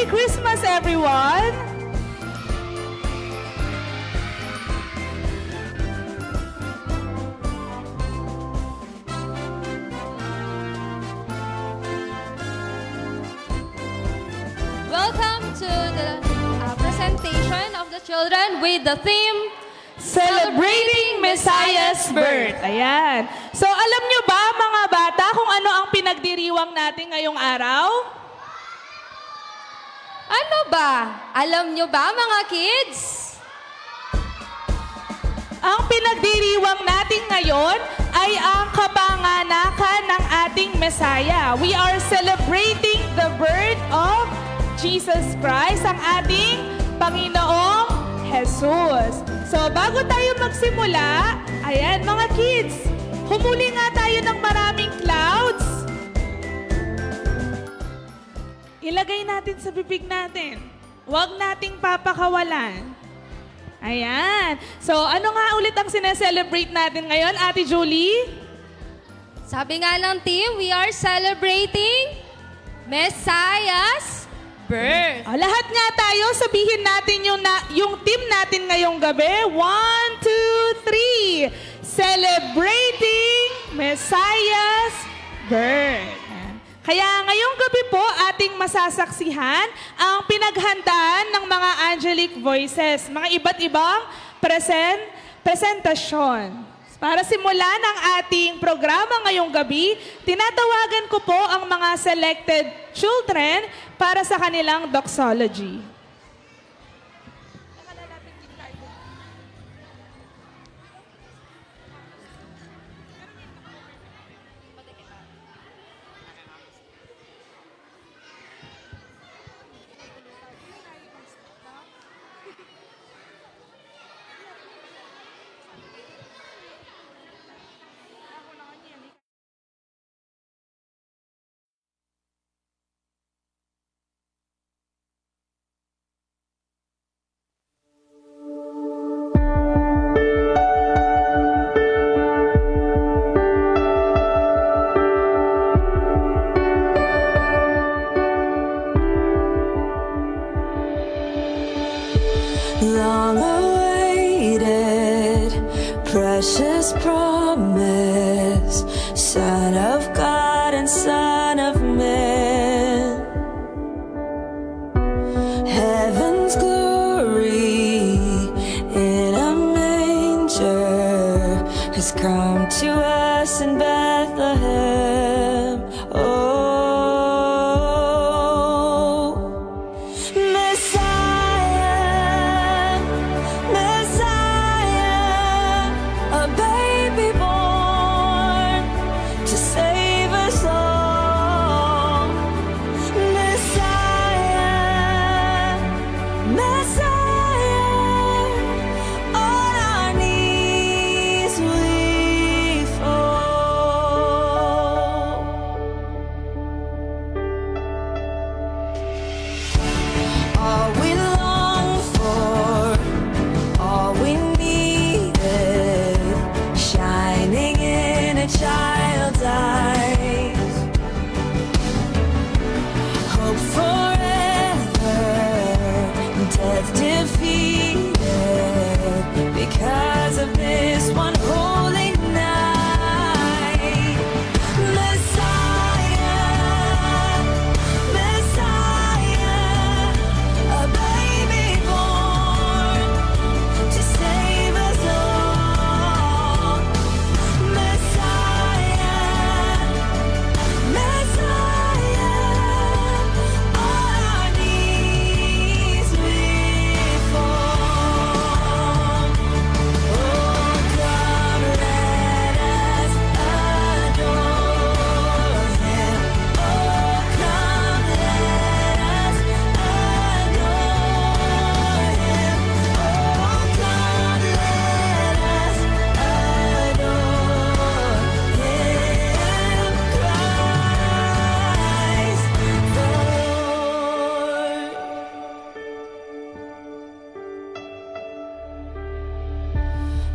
Christmas, everyone! Welcome to the presentation of the children with the theme Celebrating Messiah's birth. Ayan. So, alam nyo ba, mga bata, kung ano ang pinagdiriwang natin ngayong araw? Ano ba? Alam nyo ba, mga kids? Ang pinagdiriwang natin ngayon ay ang kapanganakan ng ating Messiah. We are celebrating the birth of Jesus Christ, ang ating Panginoong Jesus. So, bago tayo magsimula, ayan mga kids, humuli nga tayo ng maraming clouds. Ilagay natin sa bibig natin. Huwag nating papakawalan. Ayan. So, ano nga ulit ang sineselebrate natin ngayon, Ate Julie? Sabi nga ng team, we are celebrating Messiah's birth. Lahat nga tayo, sabihin natin yung team natin ngayong gabi. 1, 2, 3. Celebrating Messiah's birth. Kaya ngayong gabi po ating masasaksihan ang pinaghandaan ng mga angelic voices, mga iba't ibang presentasyon. Para simulan ang ating programa ngayong gabi, tinatawagan ko po ang mga selected children para sa kanilang doxology. Long awaited, precious promise, Son of God and Son of Man. Heaven's glory in a manger has come to us in Bethlehem. Oh,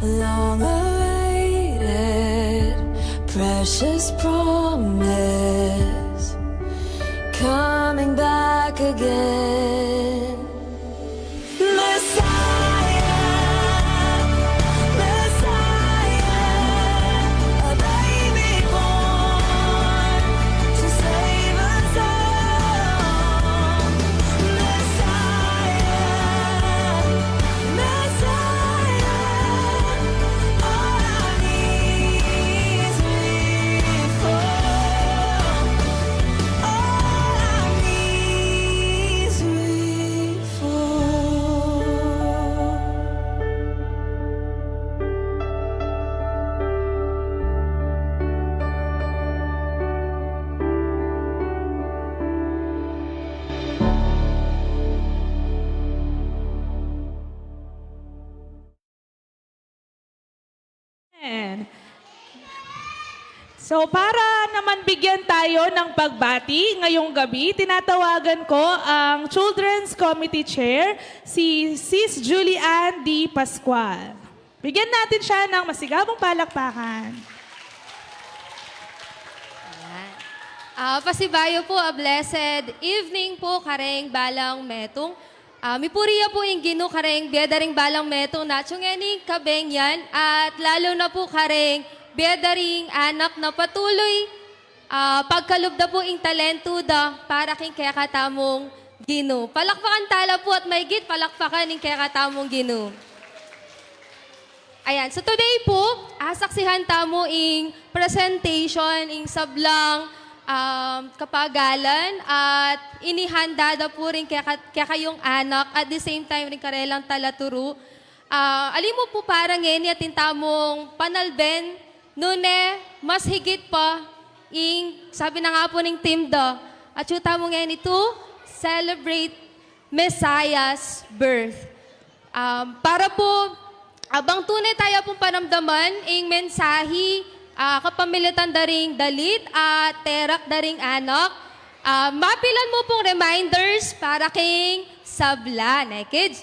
long awaited, precious promise, coming back again. Amen. So para naman bigyan tayo ng pagbati ngayong gabi, tinatawagan ko ang Children's Committee Chair, si Sis Julie Ann D. Pascual. Bigyan natin siya ng masigabong palakpakan. Pasibayo po, a blessed evening po, kareng balang metong. Mipuriya po yung ginu kareng bedaring balang metong natsungeni kabeng yan. At lalo na po kareng bedaring anak na patuloy pagkalubda po yung talentuda para king kaya katamong ginu. Palakpakan tala po at may git palakpakan yung kaya katamong ginu. Ayan, so today po, asaksihan tamo ing presentation ing sablang kapagalan at inihanda da po rin kaya kayong anak at the same time rin karelang talaturo. Alim mo po parang ngeni at tintamong panalben, nune, mas higit pa, sabi na nga po ng team da, at yung tamong ngeni to, celebrate Messiah's birth. Para po, abang tunay tayo pong panamdaman, ing mensahe, kapamilitan daring dalit at terak daring anak. Mapilan mo pong reminders para king sabla, kids.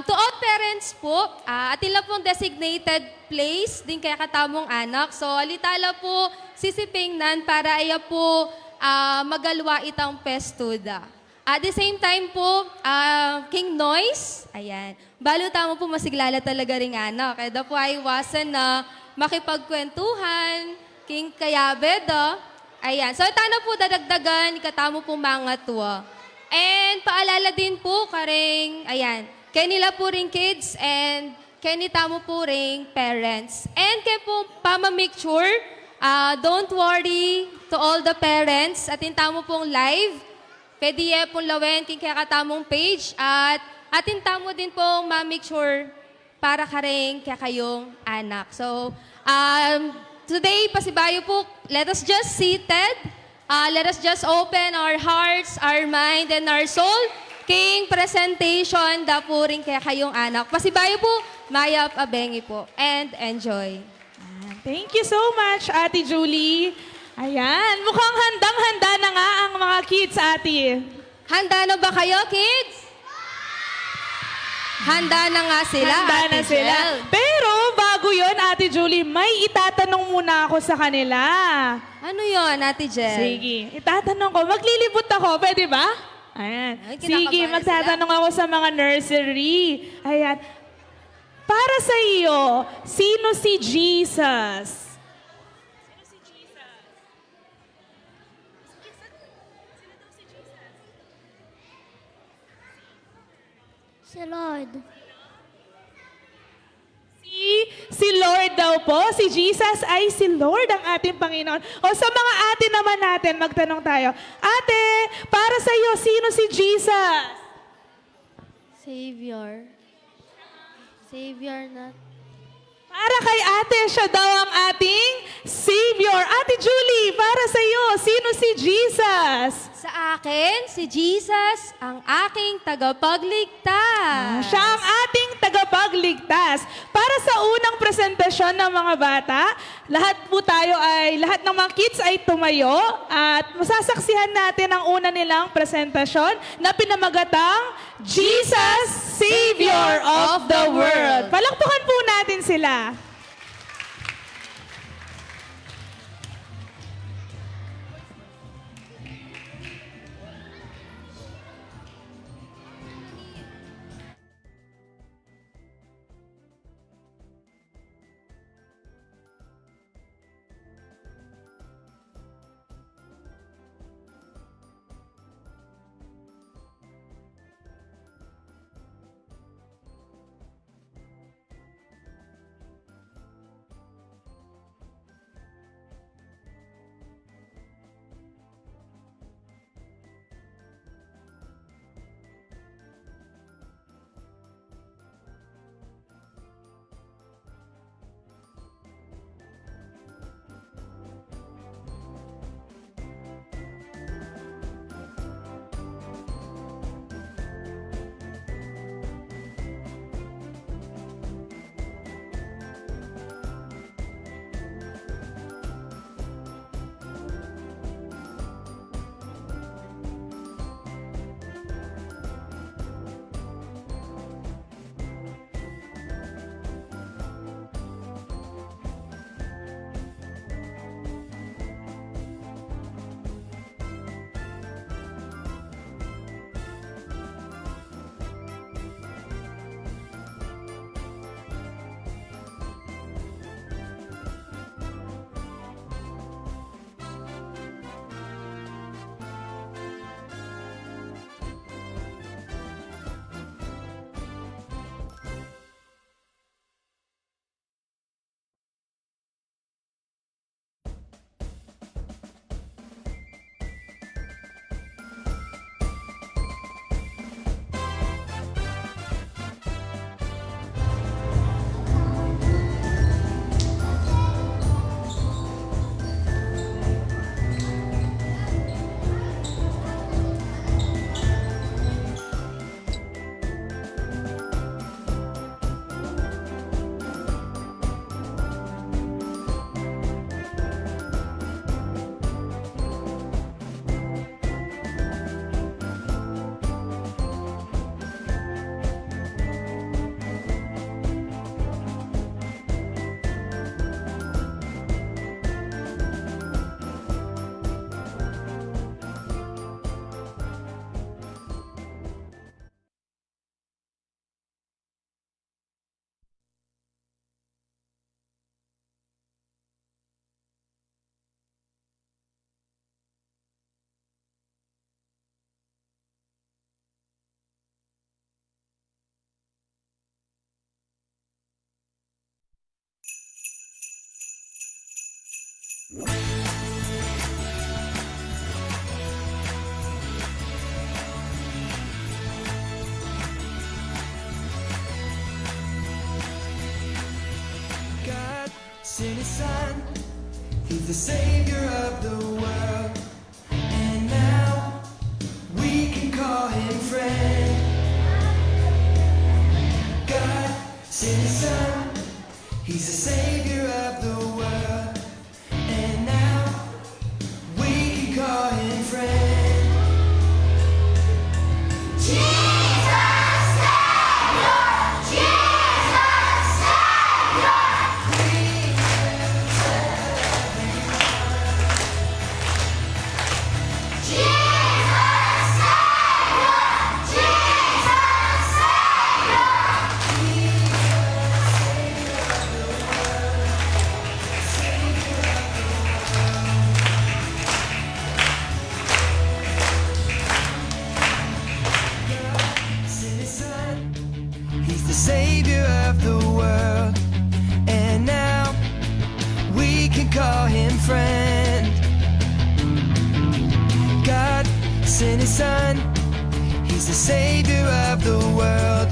To all parents po, atila pong designated place din kaya katamong anak. So, alitala po sisipingnan para iya po magalwa itang pestuda. At the same time po, king noise, ayan. Balo tamo po masiglala talaga ring anak. Kaya po ay iwasan na makipagkwentuhan, king kayabeda. Ayan. So, tana po dadagdagan, ikatamo po mga tuwa. And paalala din po, karing, ayan, kaya nila po rin kids and kaya nitamo po rin parents. And kaya po, pamamake sure, don't worry to all the parents. At intamo pong live, pwede pong lawen, king kaya katamong page. At intamo din pong ma-make sure para ka rin kaya kayong anak. So, today, pasibayo po, let us just seated. Let us just open our hearts, our mind, and our soul. King presentation, da po rin kaya kayong anak. Pasibayo po, mayap abengi po. And enjoy. Thank you so much, Ate Julie. Ayan, mukhang handang-handa na nga ang mga kids, Ate. Handa na ba kayo, kids? Handa na nga sila, Handa Ate na sila. Jel. Pero bago yon, Ate Julie, may itatanong muna ako sa kanila. Ano yon, Ate Jel? Sige, itatanong ko. Maglilibot ako, pwede ba? Ayan. Ay, kinakabahan Sige, na magtatanong ako sa mga nursery. Ayan. Para sa iyo, sino si Jesus? Si Lord. Si Lord daw po, si Jesus ay si Lord ang ating Panginoon. O sa mga ate naman natin, magtanong tayo. Ate, para sa iyo, sino si Jesus? Savior. Savior na. Para kay ate, siya daw ang ating Savior. Ate Julie, para sa iyo, sino si Jesus? Sa akin, si Jesus ang aking tagapagligtas. Siya ang ating tagapagligtas. Para sa unang presentasyon ng mga bata, lahat ng mga kids ay tumayo at masasaksihan natin ang una nilang presentasyon na pinamagatang Jesus, Savior of the World. Palakpakan po natin sila. sent his son. He's the savior of the world. And now we can call him friend. God sent his son. He's the savior of the world. And now we can call him friend. He's the savior of the world, and now we can call him friend. God sent his son. He's the savior of the world,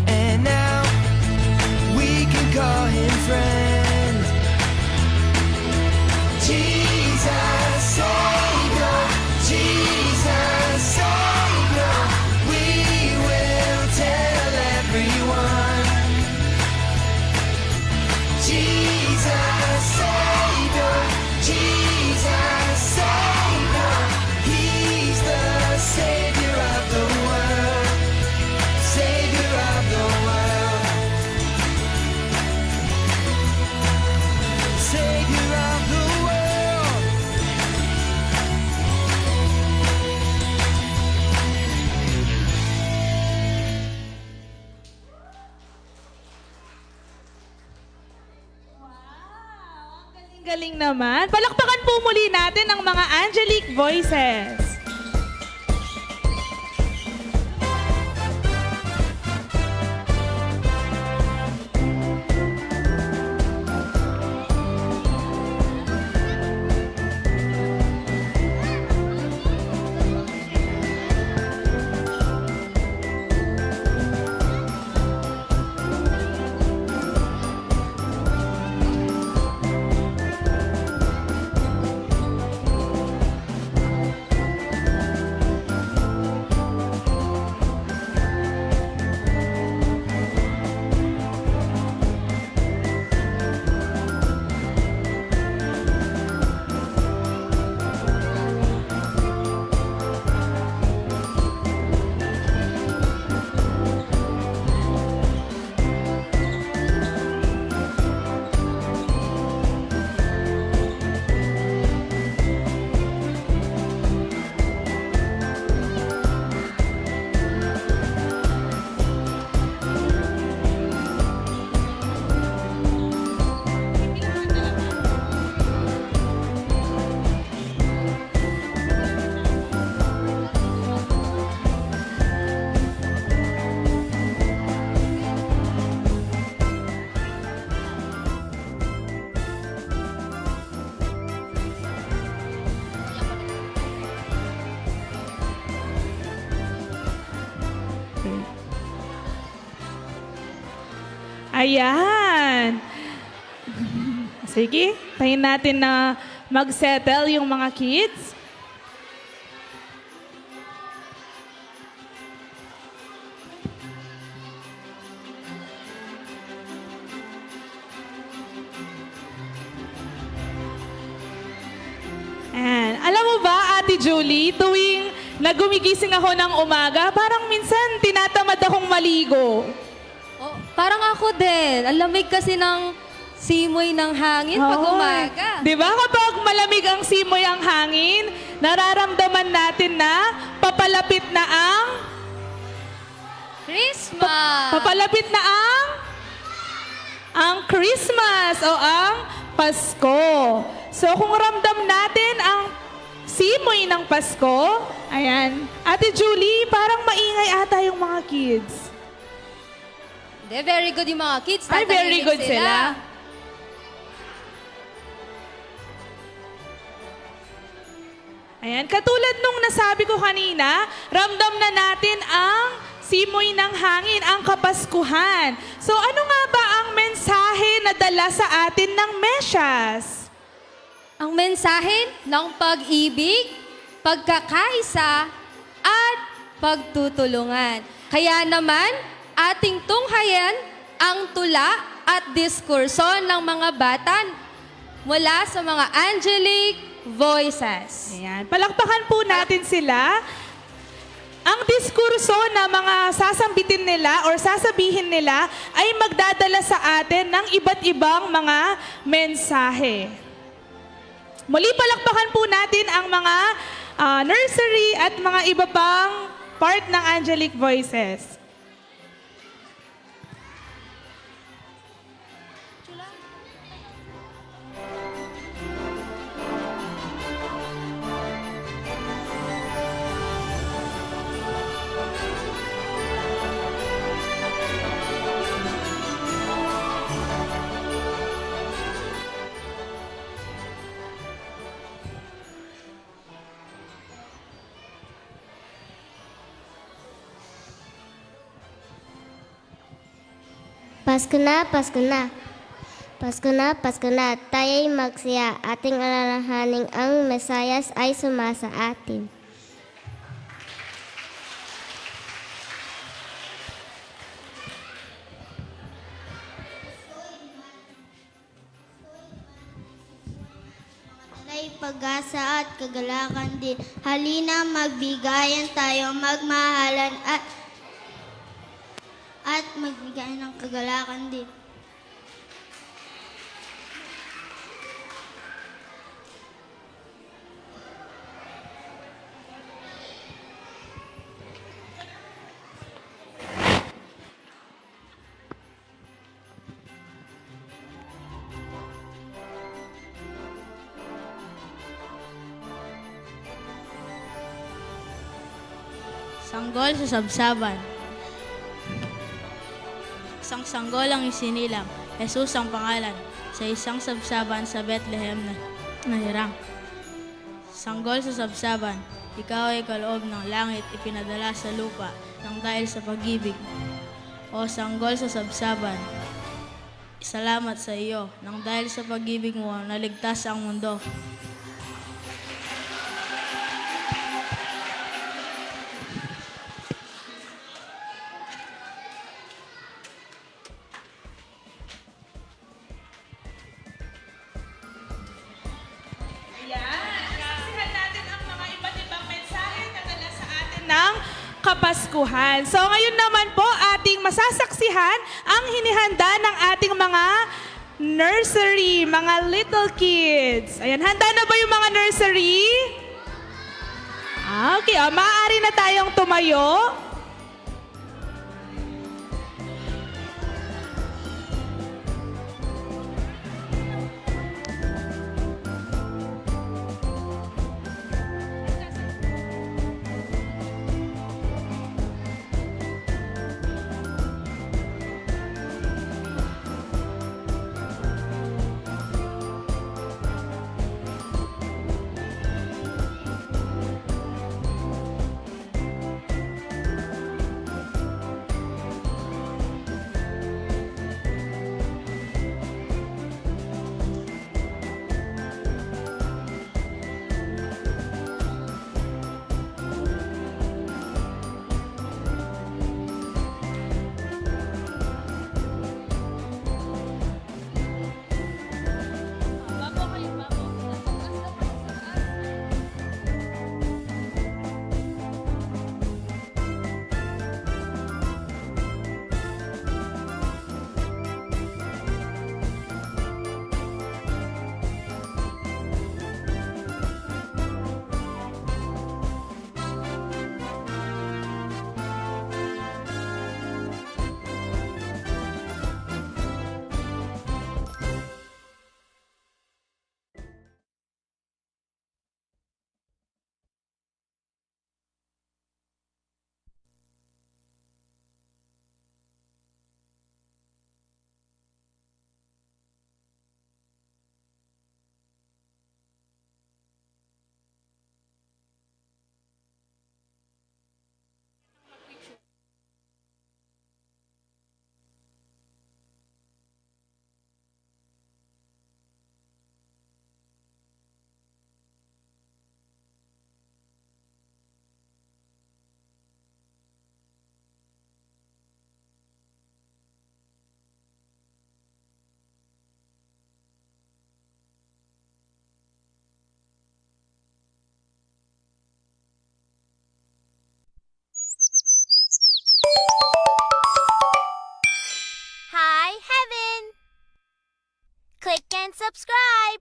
and now we can call him friend. Jesus Savior, Jesus Savior, we will tell everyone. Jesus Savior, Jesus Savior, he's the Savior of the world, Savior of the world, Savior of the world. Galing naman. Palakpakan po muli natin ang mga angelic voices. Ayan. Sige, tayin natin na mag-settle yung mga kids. Ayan. Alam mo ba, Ate Julie, tuwing nagumigising ako ng umaga, parang minsan tinatamad akong maligo. Oh, parang ako din. Ang lamig kasi ng simoy ng hangin pag umaga. Di ba kapag malamig ang simoy ang hangin, nararamdaman natin na papalapit na ang Christmas! papalapit na ang Christmas o ang Pasko. So kung ramdam natin ang simoy ng Pasko, ayan. Ate Julie, parang maingay ata yung mga kids. Hindi, very good yung mga kids. Ay, very Tatahimik good sila. Ayan, katulad nung nasabi ko kanina, ramdam na natin ang simoy ng hangin, ang Kapaskuhan. So ano nga ba ang mensahe na ipinadala sa atin ng Mesyas? Ang mensahe ng pag-ibig, pagkakaisa, at pagtutulungan. Kaya naman, ating tunghayan ang tula at diskurso ng mga bata mula sa mga angelic voices. Ayan. Palakpakan po natin sila. Ang diskurso na mga sasambitin nila or sasabihin nila ay magdadala sa atin ng iba't ibang mga mensahe. Muli palakpakan po natin ang mga nursery at mga iba pang part ng angelic voices. Pasko na, Pasko na. Pasko na, Pasko na. Tayo'y magsaya. Ating alalahaning ang Mesayas ay sumasa atin. Ay pag-asa at kagalakan din. Halina magbigayan tayo, magmahalan at magbigay ng kagalakan din. Sanggol sa sabsaban. Isang sanggol ang isinilang, Jesus ang pangalan, sa isang sabsaban sa Bethlehem na hirang. Sanggol sa sabsaban, ikaw ay kaloob ng langit, ipinadala sa lupa, nang dahil sa pag-ibig. O sanggol sa sabsaban, salamat sa iyo, nang dahil sa pag-ibig mo, naligtas ang mundo. Saksihan natin ang mga iba't ibang mensahe na dala sa atin ng Kapaskuhan. So ngayon naman po ating masasaksihan ang hinihanda ng ating mga nursery, mga little kids. Ayan, handa na ba yung mga nursery? Okay, maaari na tayong tumayo. click and subscribe.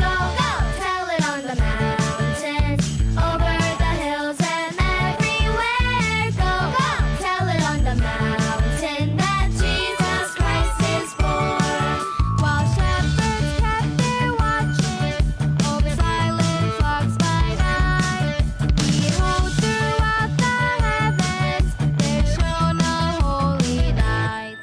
Go, go, tell it on the mountains, over the hills and everywhere. Go, go, tell it on the mountain that Jesus Christ is born. While shepherds kept their watches over silent flocks by night, behold, throughout the heavens there shone a holy light.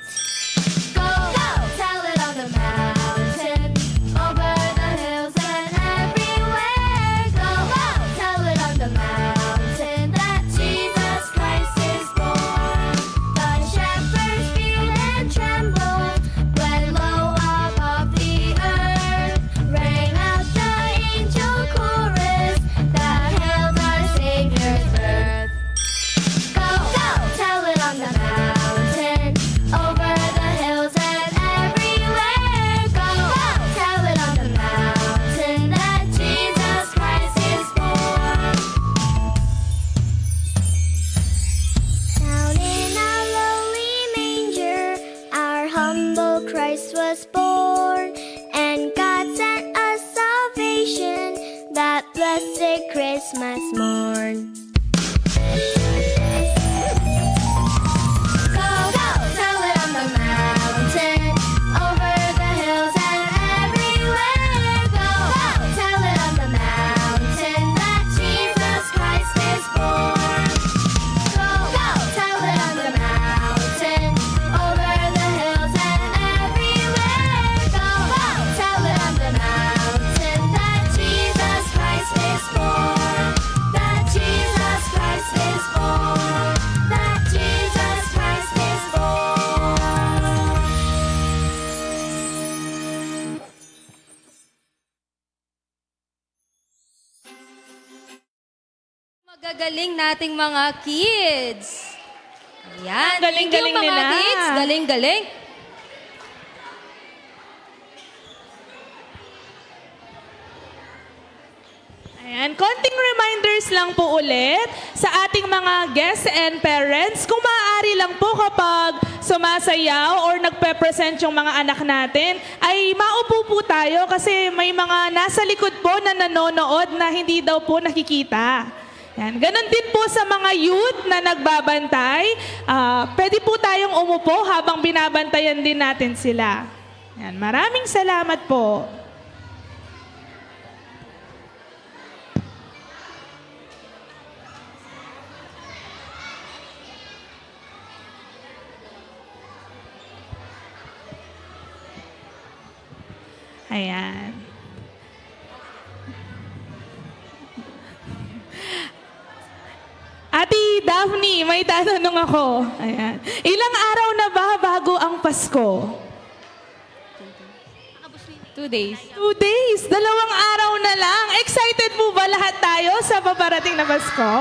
Go, go, tell it on the mountain, over the hills and everywhere. Go, go, tell it on the mountain that Jesus Christ is born. The shepherds feared and trembled when low above the earth rang out the angel chorus that hailed our Savior's birth. Go, go, tell it on the mountain, over the hills and everywhere. Go, go, tell it on the mountain that Jesus Christ is born. Down in a lowly manger, our humble Christ was born, and God sent us salvation that blessed Christmas morn. Go, go, tell it on the mountain, over the hills and everywhere. Go, go, tell it on the mountain that Jesus Christ is born. Go, go, tell it on the mountain, over the hills and everywhere. Go, go, tell it on the mountain that Jesus Christ is born. That Jesus Christ is born. That Jesus Christ is born. Magagaling nating mga kids. Ayan. Galing-galing Thank you, mga nila. kids. Galing-galing. Ayan, konting reminders lang po ulit sa ating mga guests and parents. Kung maaari lang po kapag sumasayaw or nagpe-present yung mga anak natin, ay maupo po tayo kasi may mga nasa likod po na nanonood na hindi daw po nakikita. Yan. Ganon din po sa mga youth na nagbabantay. Pwede po tayong umupo habang binabantayan din natin sila. Yan. Maraming salamat po. Ayan. Ate Daphne, may tatanong ako. Ayan. Ilang araw na ba bago ang Pasko? 2 days. 2 days. 2 araw na lang. Excited po ba lahat tayo sa paparating na Pasko?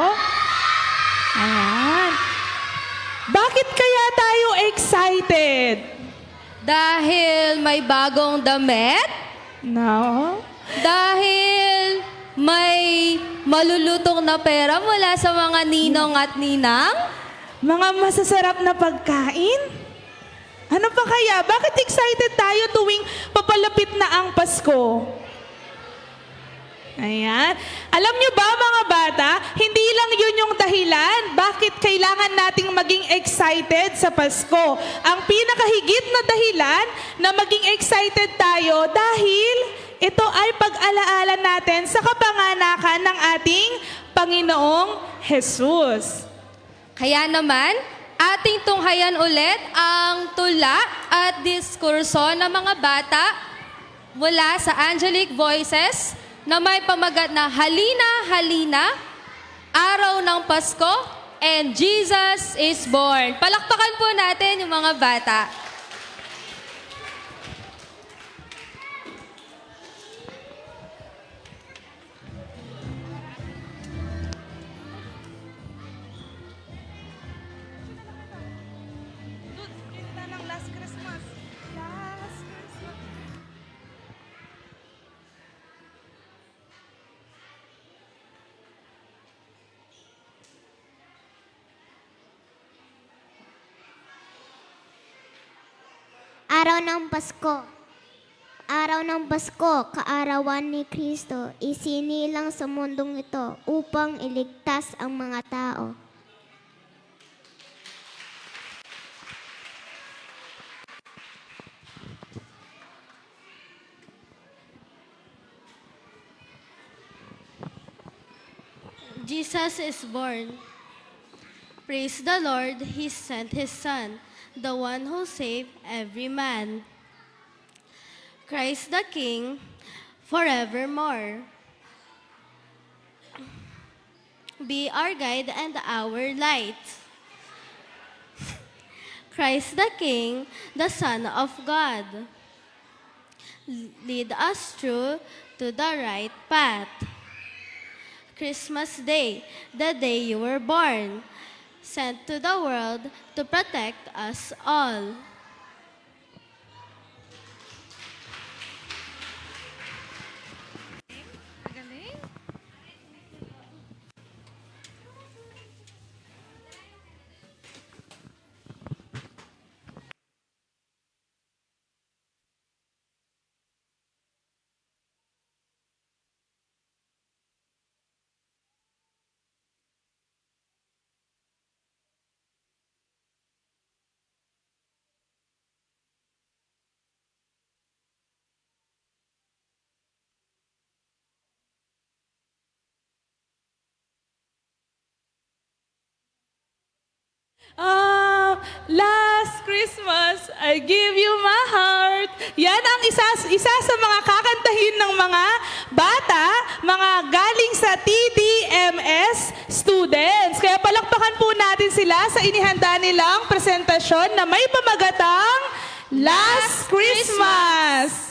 Ayan. Bakit kaya tayo excited? Dahil may bagong damit. No? Dahil may malulutong na pera mula sa mga ninong at ninang. Mga masasarap na pagkain? Ano pa kaya? Bakit excited tayo tuwing papalapit na ang Pasko? Ayan. Alam nyo ba mga bata, hindi lang yun yung dahilan bakit kailangan nating maging excited sa Pasko. Ang pinakahigit na dahilan na maging excited tayo dahil ito ay pag-alaala natin sa kapanganakan ng ating Panginoong Jesus. Kaya naman, ating tunghayan ulit ang tula at diskurso ng mga bata mula sa Angelic Voices na may pamagat na Halina, Halina, Araw ng Pasko, and Jesus is Born. Palakpakan po natin yung mga bata. Dude, kita ng Last Christmas. Last Araw ng Pasko. Araw ng Pasko, kaarawan ni Kristo, isinilang sa mundong ito upang iligtas ang mga tao. Jesus is born. Praise the Lord, He sent His Son, the one who saved every man. Christ the King, forevermore. Be our guide and our light. Christ the King, the Son of God. Lead us through to the right path. Christmas Day, the day you were born, sent to the world to protect us all. Last Christmas, I give you my heart. Yan ang isa sa mga kakantahin ng mga bata, mga galing sa TDMS students. Kaya palakpakan po natin sila sa inihanda nilang presentasyon na may pamagatang Last Christmas.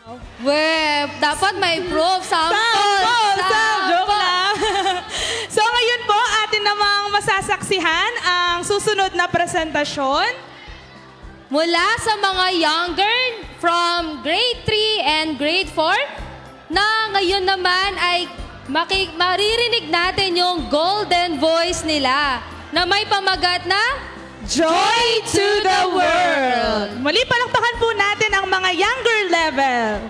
Web, dapat may proof. Sample! Joke lang. So ngayon po, atin namang masasaksihan ang susunod na presentasyon. Mula sa mga younger from grade 3 and grade 4 na ngayon naman ay maririnig natin yung golden voice nila na may pamagat na Joy to the world! Muli palakpakan po natin ang mga younger level.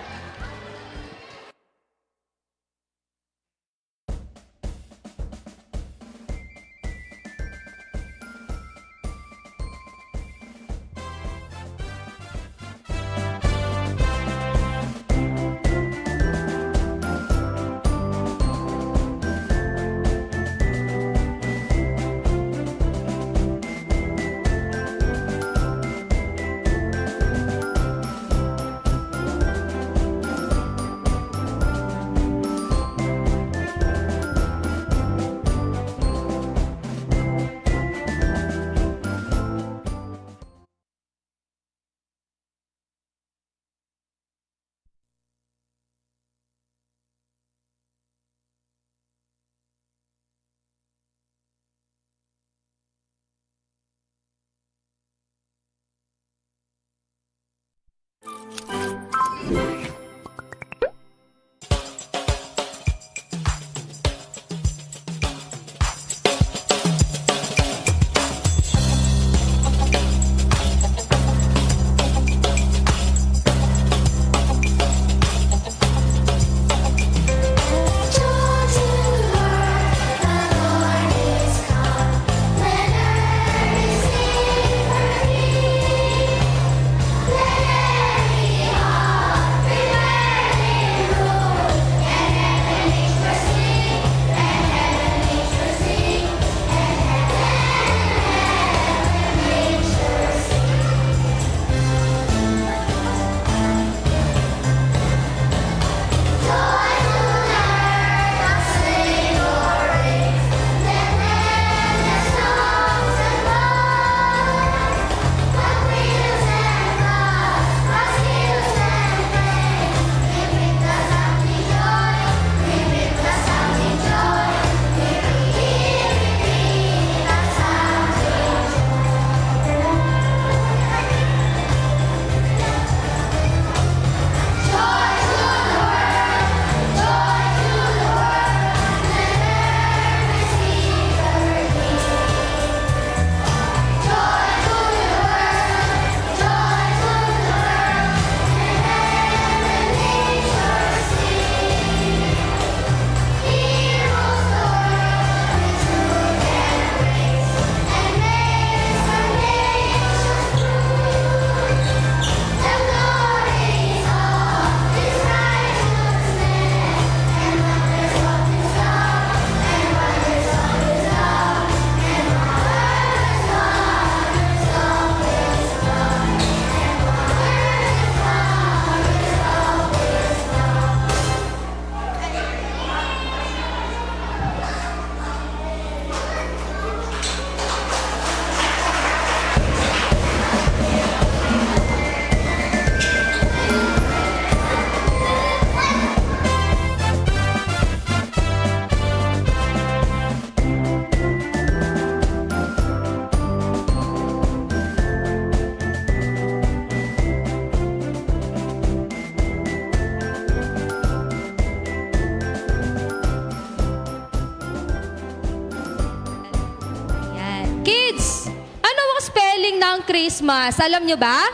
Christmas. Alam nyo ba?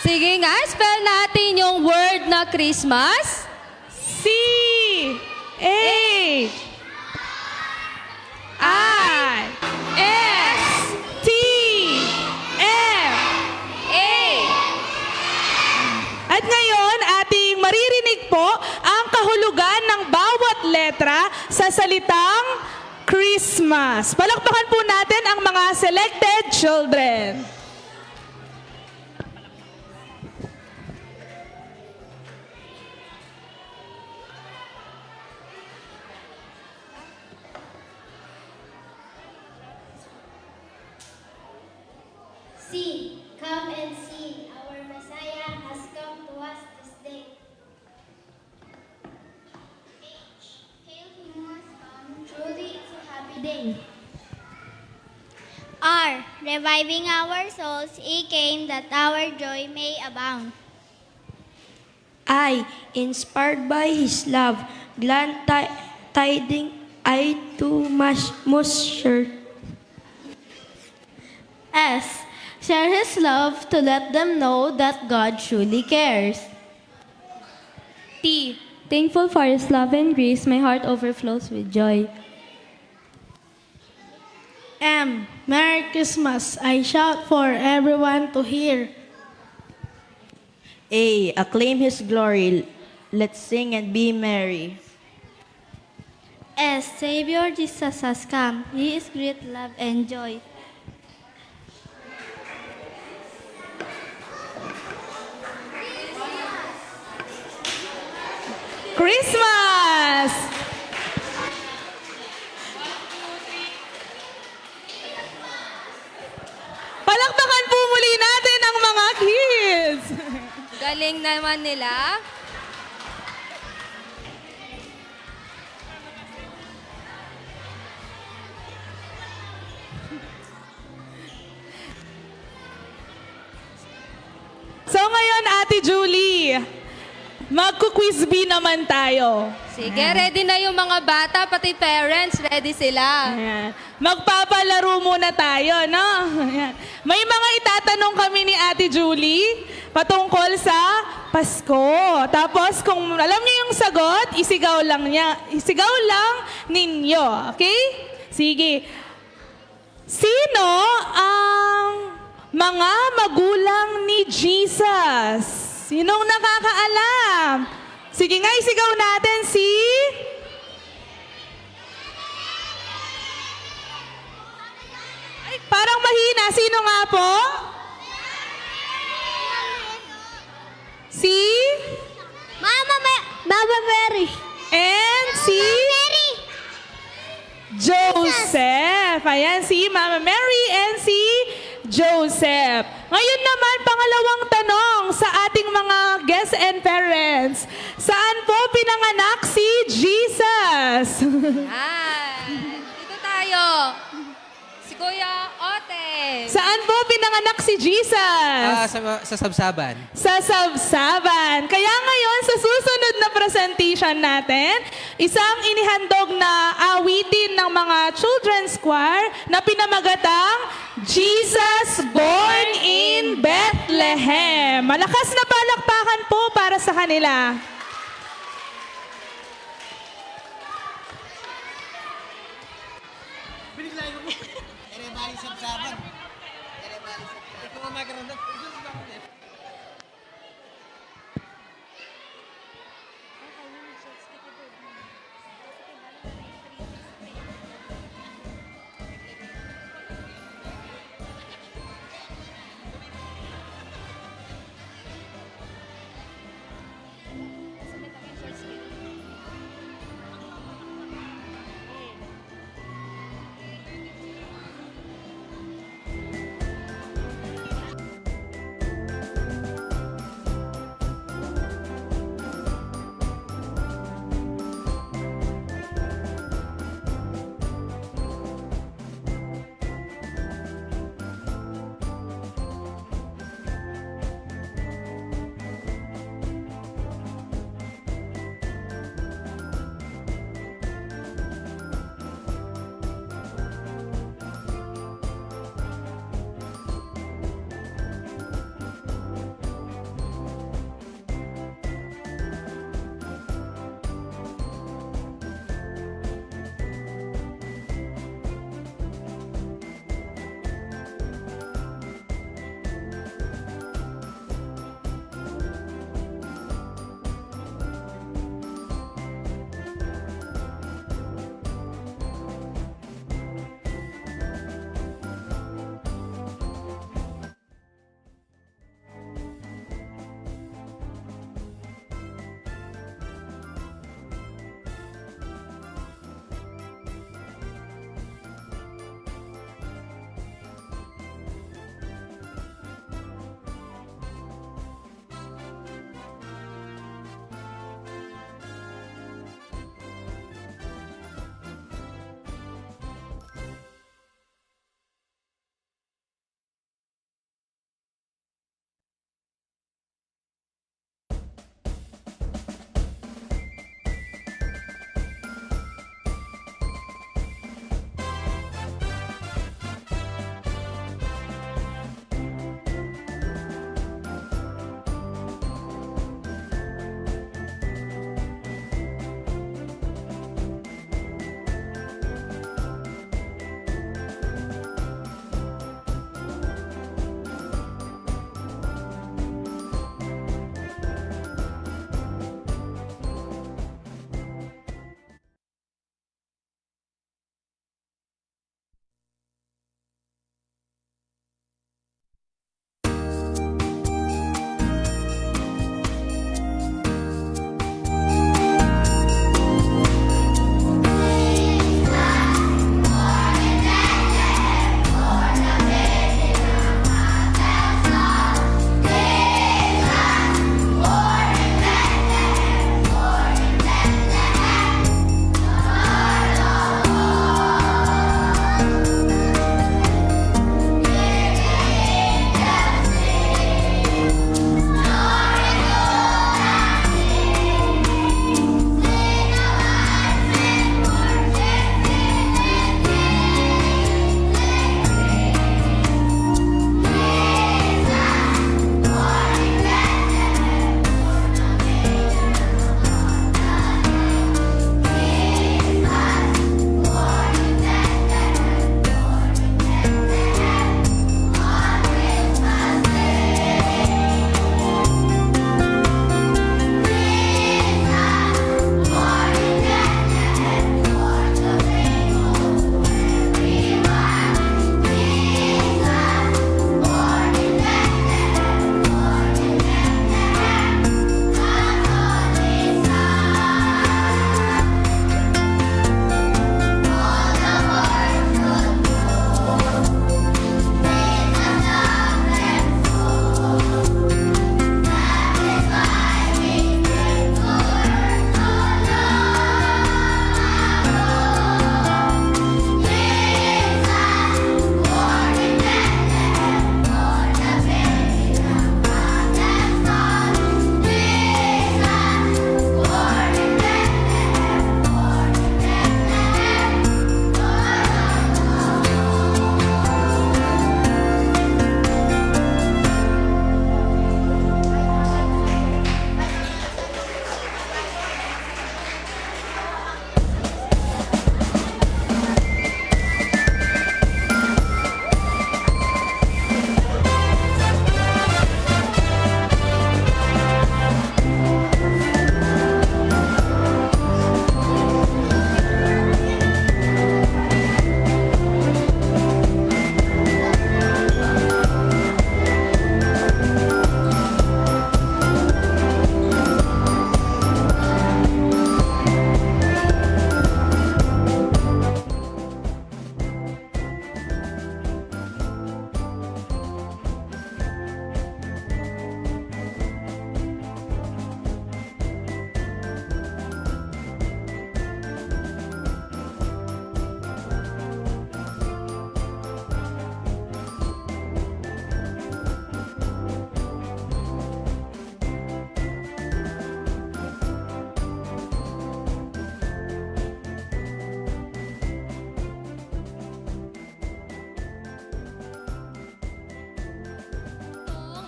Sige nga, spell natin yung word na Christmas. C H I S T M A. At ngayon, ating maririnig po ang kahulugan ng bawat letra sa salitang Christmas. Palakpakan po natin ang mga selected children. See, come and see, our Messiah has come to us to reviving our souls, He came that our joy may abound. I, inspired by His love, glad tiding I too must share. S. Share His love to let them know that God truly cares. T, thankful for His love and grace, my heart overflows with joy. M. Merry Christmas. I shout for everyone to hear. A. Acclaim His glory. Let's sing and be merry. S. Savior Jesus has come. He is great love and joy. Christmas! Palakpakan po muli natin ang mga kids! Galing naman nila. So ngayon, Ate Julie, magku-quiz bee naman tayo. Sige, ready na yung mga bata, pati parents, ready sila. Ayan. Magpapalaro muna tayo, no? Ayan. May mga itatanong kami ni Ate Julie patungkol sa Pasko. Tapos kung alam niyo yung sagot, isigaw lang ninyo. Okay? Sige. Sino ang mga magulang ni Jesus? Sinong nakakaalam? Sige nga, isigaw natin si... Ay, parang mahina. Sino nga po? Si? Mama Mary. And si? Joseph. Ayan, si Mama Mary and si Joseph. Ngayon naman, pangalawang tanong sa ating mga guests and parents. Saan po pinanganak si Jesus? Yan. Dito tayo. Si Kuya Ote. Saan po pinanganak si Jesus? Sa Sabsaban. Sa Sabsaban. Kaya ngayon, sa susunod na presentation natin, isang inihandog na awitin ng mga children's choir na pinamagatang Jesus Born in Bethlehem. Malakas na palakpakan po para sa kanila.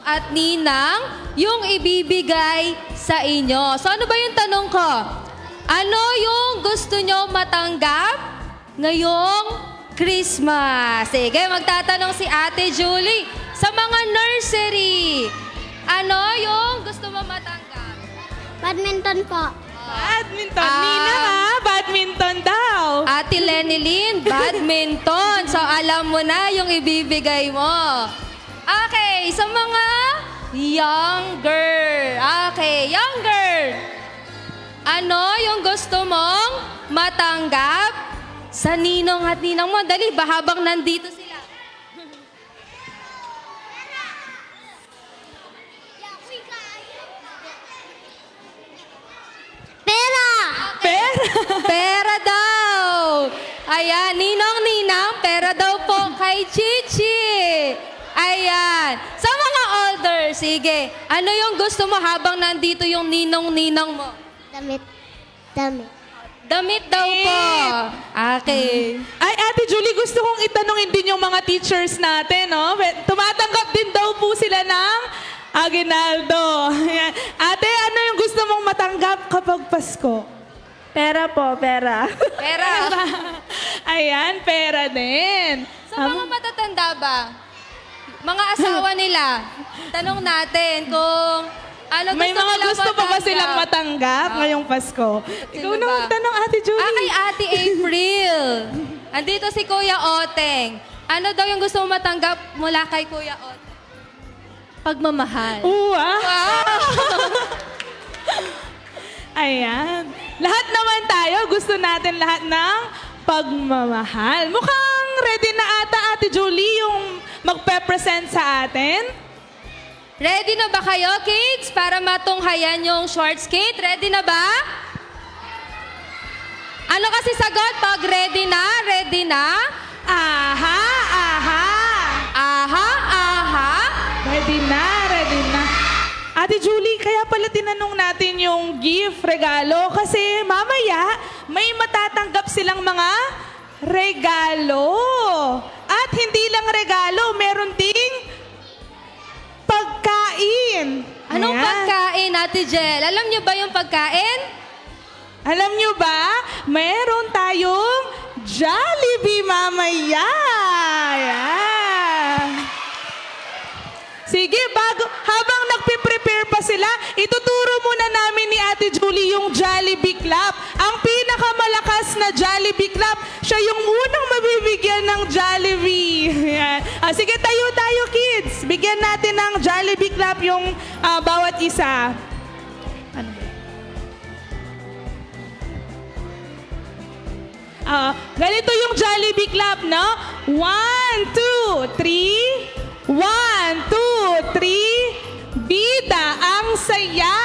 at ninang yung ibibigay sa inyo. So ano ba yung tanong ko? Ano yung gusto nyo matanggap ngayong Christmas? Sige, magtatanong si Ate Julie sa mga nursery. Ano yung gusto mo matanggap? Badminton po. Badminton. Nina ha, badminton daw. Ate Lenilyn, badminton. So alam mo na yung ibibigay mo. Okay, sa mga younger. Okay, younger. Ano yung gusto mong matanggap sa ninong at ninang mo? Dali ba habang nandito sila? Pera! Pera. Pera daw. Ayan, ninong-ninang, pera daw po kay Chichi. Ayan. Sa mga older, sige. Ano yung gusto mo habang nandito yung ninong-ninang mo? Damit. Damit daw po. Okay. Ay, Ate Julie, gusto kong itanongin din yung mga teachers natin, no? Tumatanggap din daw po sila ng aguinaldo. Ayan. Ate, ano yung gusto mong matanggap kapag Pasko? Pera po, pera. Pera. Ayan, pera din. Sa mga matatanda ba? Mga asawa nila. Tanong natin kung ano gusto May mga nila gusto pa ba matanggap. silang matanggap ngayong Pasko? Ikaw na ba? magtanong, Ate Julie. Kay Ate April. Andito si Kuya Oteng. Ano daw yung gusto mo matanggap mula kay Kuya Oteng? Pagmamahal. Wow! Wow! Ayan. Lahat naman tayo, gusto natin lahat ng pagmamahal. Mukhang ready na ata, Ate Julie, yung magpe-present sa atin. Ready na ba kayo, kids? Para matunghayan yung short skate? Ready na ba? Ano kasi sagot pag ready na? Ready na? Aha, aha. Aha, aha. Ready na, ready na. Ate Julie, kaya pala tinanong natin yung gift, regalo, kasi mamaya may matatanggap silang mga regalo. At hindi lang regalo, meron ding pagkain. Anong Ayan. pagkain, Ate Jel? Alam niyo ba yung pagkain? Alam nyo ba, meron tayong Jollibee mamaya. Ayan. Sige, habang nagpiprepare pa sila, ituturo muna namin ni Ate Julie yung Jollibee Clap. Ang pinakamalakas na Jollibee Clap, siya yung unang mabibigyan ng Jollibee. Ayan. Sige, tayo kids. Bigyan natin ng Jollibee Clap yung bawat isa. Ano ba? Ganito yung Jollibee Clap, no? 1, 2, 3. 1, 2, 3. Bida ang saya.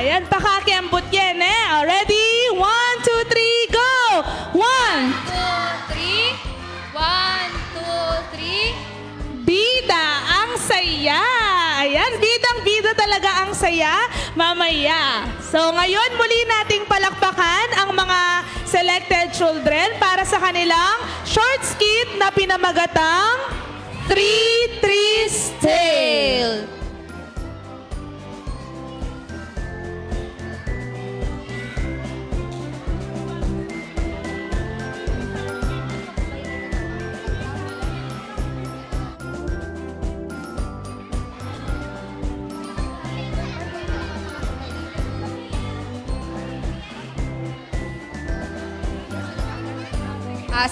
Yan, pakakiambot yan, eh. Ready? 1, 2, 3, go! 1. 2, 3. 1, 2, 3. Bida ang saya. Ayan, bidang-bida talaga ang saya mamaya. So ngayon, muli nating palakpakan ang mga selected children para sa kanilang short skit na pinamagatang Three Trees Tale.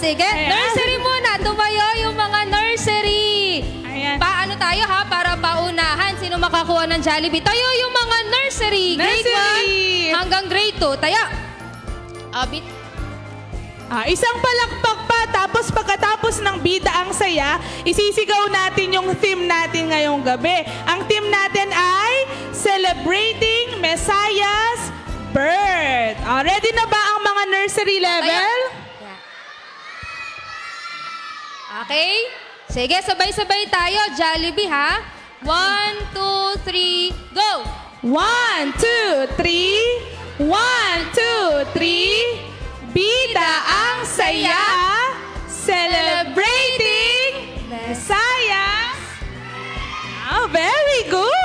Sige. Ayan. Nursery muna. Tumayo yung mga nursery. Ayan. Paano tayo ha? Para paunahan. Sino makakuha ng Jollibee? Tayo yung mga nursery. Grade Nursery. 1 hanggang grade 2. Tayo. Abit. Isang palakpak pa, tapos pagkatapos ng bida ang saya, isisigaw natin yung theme natin ngayong gabi. Ang theme natin ay Celebrating Messiah's Birth. Ready na ba ang mga nursery level? Okay? Sige, sabay-sabay tayo. Jollibee ha? 1, 2, 3, go! 1, 2, 3. 1, 2, 3. Bida ang saya. Celebrating Messiah. Very good.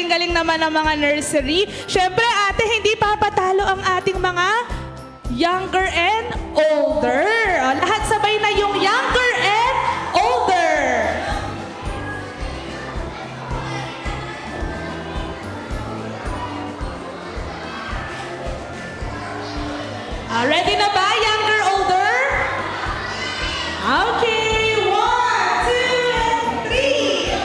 galing-galing naman ng mga nursery. Siyempre, ate, hindi papatalo ang ating mga younger and older. O, lahat sabay na yung younger and older. Ready na ba, younger, older? Okay, 1, 2, and 3.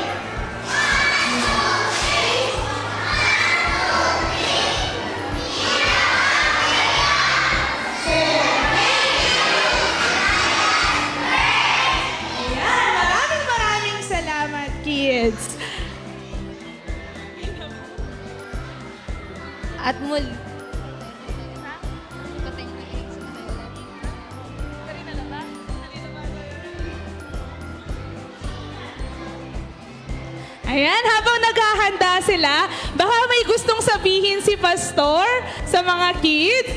Ayan, maraming salamat, kids. At muli, Ayan, habang naghahanda sila, baka may gustong sabihin si Pastor sa mga kids.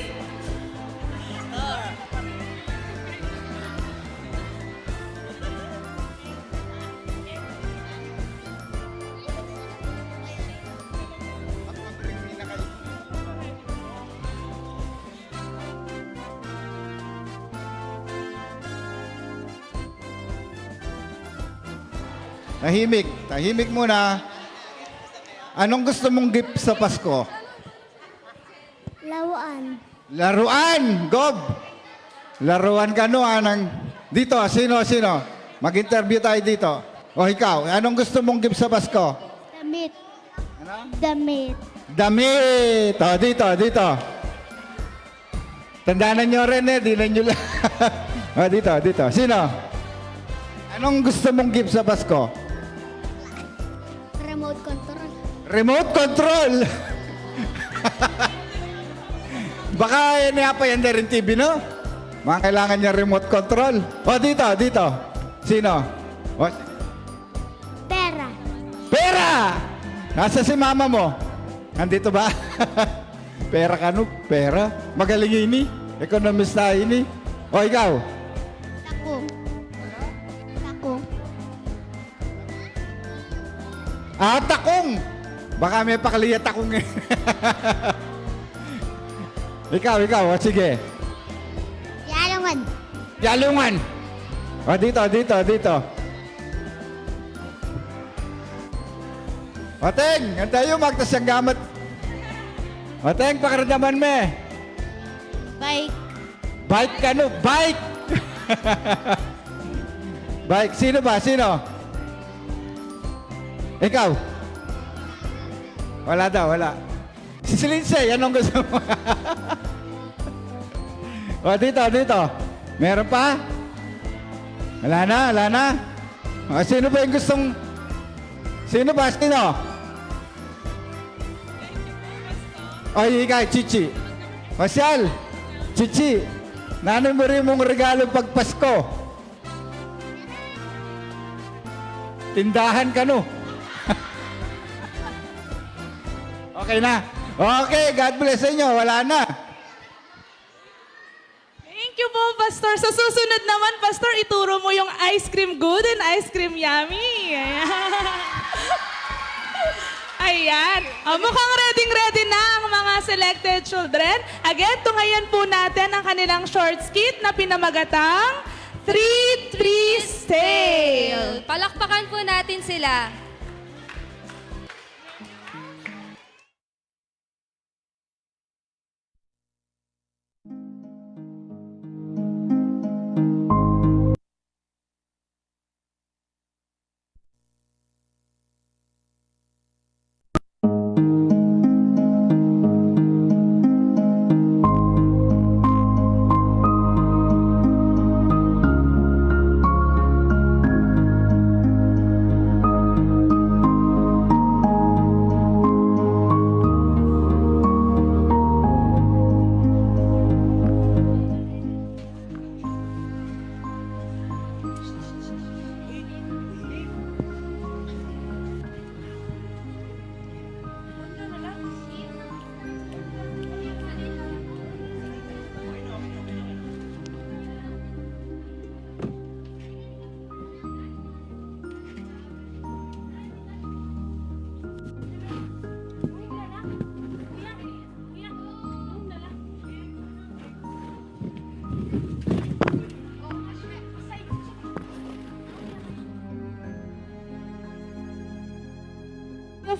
Tahimik muna. Anong gusto mong gift sa Pasko? Laruan. Laruan, Gob. Laruan ka no, Dito, sino? Mag-interview tayo dito. O ikaw, anong gusto mong gift sa Pasko? Damit. Ano? Damit. Damit. O, dito. Tandaanan nyo rin di na nyo lang. O, dito. Sino? Anong gusto mong gift sa Pasko? Remote control. Remote control! Baka yan rin TV, no? Mga kailangan niya remote control. O, dito. Sino? O, Pera. pera! Nasa si mama mo? Nandito ba? Pera ka, no? Pera? Magaling ini. Economist na ini. O, ikaw? Takong. Takong! Baka may pakaliya takong eh. Ikaw. O, sige. Yalungan. O, dito. O, Teng, ang tayo magtas ang gamit. O, Teng, pakaradaman me. Bike. Bike ka, no? Bike! Bike. Sino ba? Ikaw? Wala daw. Si Lindsay, anong gusto mo? O, dito. Meron pa? Wala na. O, sino ba yung gustong... Sino? O, ikaw, Chichi. O, Sial. Chichi. Nanon mo rin mong regalo pag Pasko? Tindahan ka, no? Okay na. Okay, God bless sa inyo. Wala na. Thank you po, Pastor. Sa susunod naman, Pastor, ituro mo yung ice cream good and ice cream yummy. Ayan. Mukhang ready na ang mga selected children. Again, tunghayan po natin ang kanilang short skit na pinamagatang 3 Trees Tale. palakpakan po natin sila.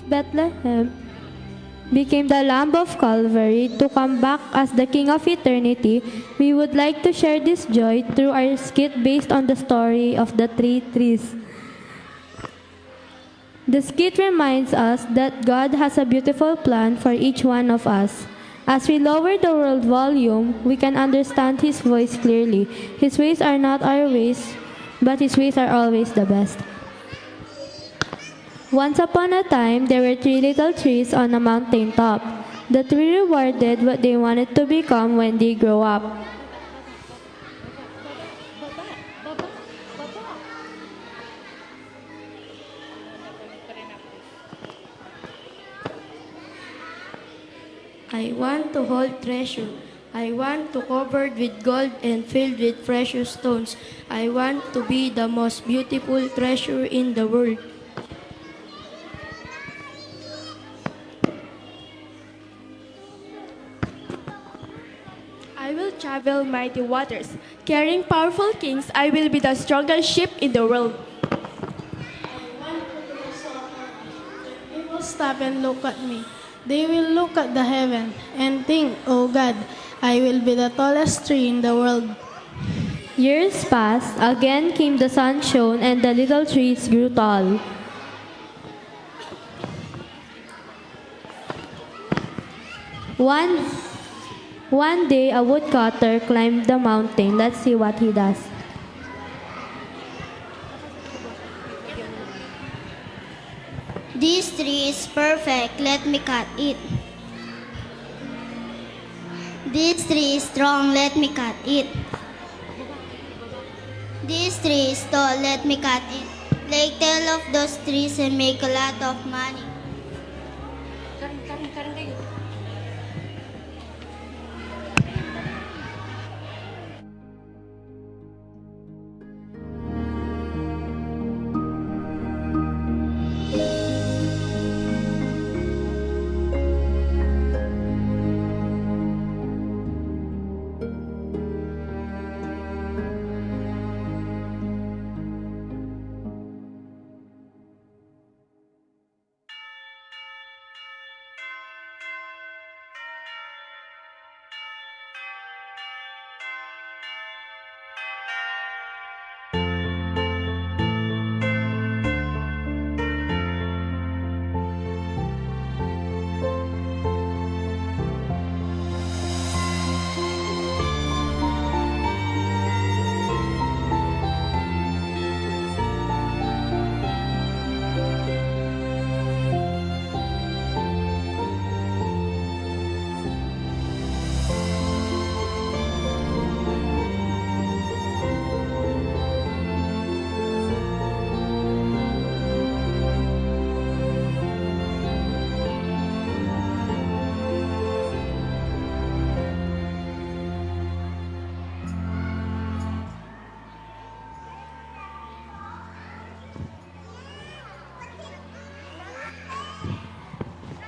Bethlehem became the Lamb of Calvary to come back as the King of eternity, we would like to share this joy through our skit based on the story of the three trees. The skit reminds us that God has a beautiful plan for each one of us. As we lower the world volume, we can understand His voice clearly. His ways are not our ways, but His ways are always the best. Once upon a time, there were three little trees on a mountain top. The three rewarded what they wanted to become when they grow up. I want to hold treasure. I want to covered with gold and filled with precious stones. I want to be the most beautiful treasure in the world. I will travel mighty waters. Carrying powerful kings, I will be the strongest ship in the world. People stop and look at me. They will look at the heaven and think, oh God, I will be the tallest tree in the world. Years passed, again came the sun shone, and the little trees grew tall. One day, a woodcutter climbed the mountain. Let's see what he does. This tree is perfect. Let me cut it. This tree is strong. Let me cut it. This tree is tall. Let me cut it. Like 10 of those trees and make a lot of money.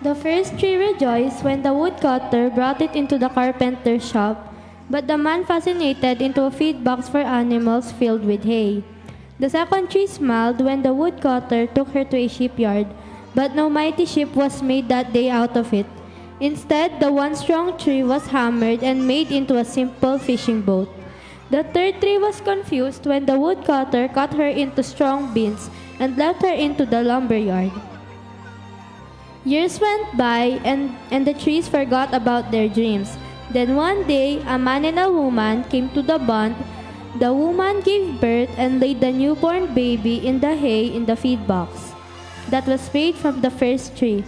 The first tree rejoiced when the woodcutter brought it into the carpenter's shop, but the man fascinated into a feed box for animals filled with hay. The second tree smiled when the woodcutter took her to a shipyard, but no mighty ship was made that day out of it. Instead, the one strong tree was hammered and made into a simple fishing boat. The third tree was confused when the woodcutter cut her into strong beams and left her into the lumberyard. Years went by and the trees forgot about their dreams. Then one day, a man and a woman came to the bond. The woman gave birth and laid the newborn baby in the hay in the feed box that was made from the first tree.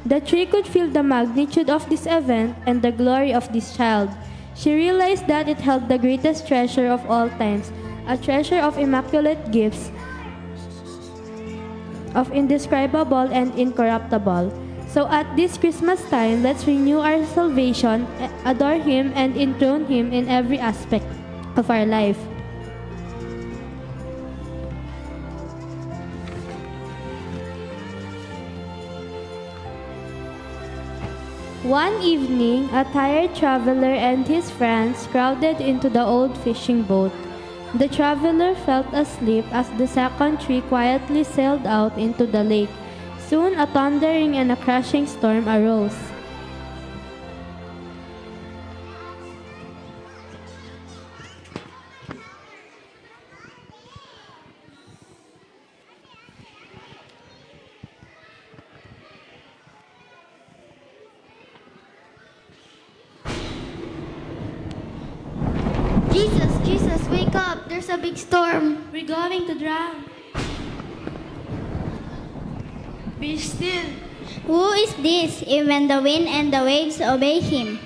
The tree could feel the magnitude of this event and the glory of this child. She realized that it held the greatest treasure of all times, a treasure of immaculate gifts, of indescribable and incorruptible. So at this Christmas time, let's renew our salvation, adore Him, and enthrone Him in every aspect of our life. One evening, a tired traveler and his friends crowded into the old fishing boat. The traveler fell asleep as the second tree quietly sailed out into the lake. Soon a thundering and a crashing storm arose. Jesus, Jesus, wake up. There's a big storm. We're going to drown. Be still. Who is this? Even the wind and the waves obey him.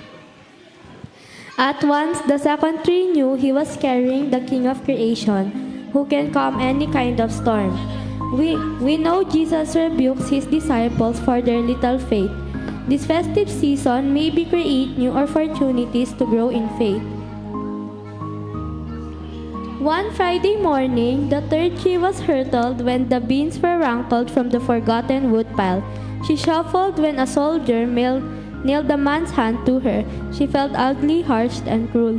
At once the second tree knew he was carrying the King of creation, who can calm any kind of storm. We know Jesus rebukes his disciples for their little faith. This festive season maybe create new opportunities to grow in faith. One Friday morning, the third tree was hurtled when the beans were rankled from the forgotten woodpile. She shuffled when a soldier nailed the man's hand to her. She felt ugly, harsh, and cruel.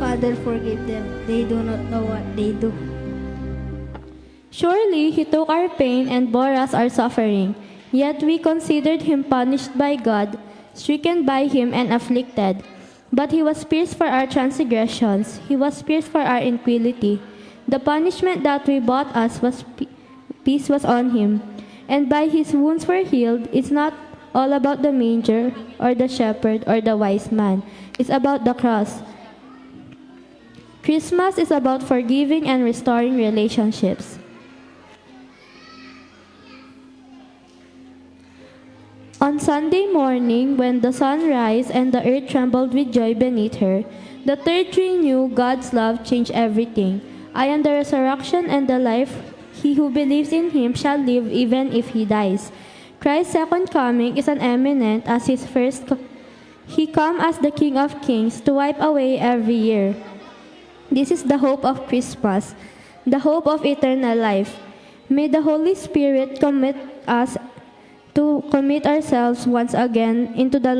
Father, forgive them. They do not know what they do. Surely he took our pain and bore us our suffering. Yet we considered him punished by God, stricken by him and afflicted. But he was pierced for our transgressions. He was pierced for our iniquity. The punishment that we bought us was peace was on him. And by his wounds we're healed. It's not all about the manger or the shepherd or the wise man. It's about the cross. Christmas is about forgiving and restoring relationships. On Sunday morning, when the sun rose and the earth trembled with joy beneath her, the third tree knew God's love changed everything. I am the resurrection and the life. He who believes in him shall live even if he dies. Christ's second coming is as imminent as his first. He comes as the King of Kings to wipe away every year. This is the hope of Christmas, the hope of eternal life. May the Holy Spirit commit us to commit ourselves once again into the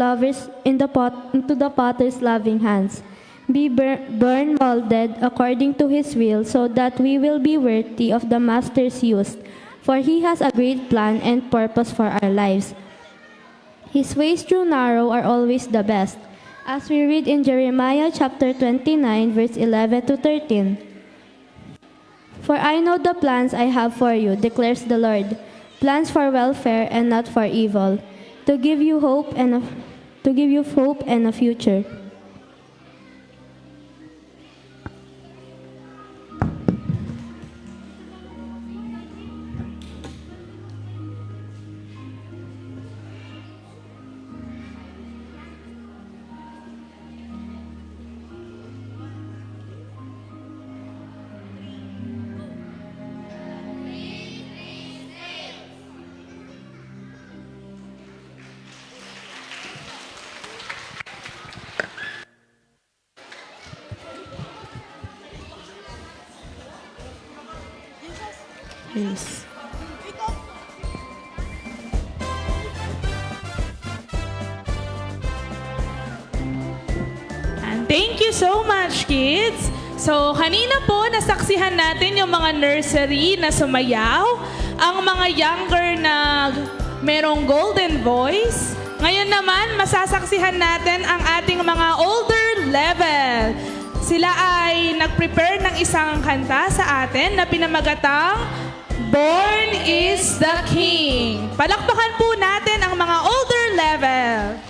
potter's loving hands. Be burned, molded according to his will, so that we will be worthy of the Master's use. For he has a great plan and purpose for our lives. His ways through narrow are always the best. As we read in Jeremiah chapter 29, verse 11 to 13. For I know the plans I have for you, declares the Lord. Plans for welfare and not for evil, to give you hope and a future. Yes. And thank you so much, kids! So, kanina po, nasaksihan natin yung mga nursery na sumayaw, ang mga younger na merong golden voice. Ngayon naman, masasaksihan natin ang ating mga older level. Sila ay nag-prepare ng isang kanta sa atin na pinamagatang Born is the King. Palakpakan po natin ang mga older level.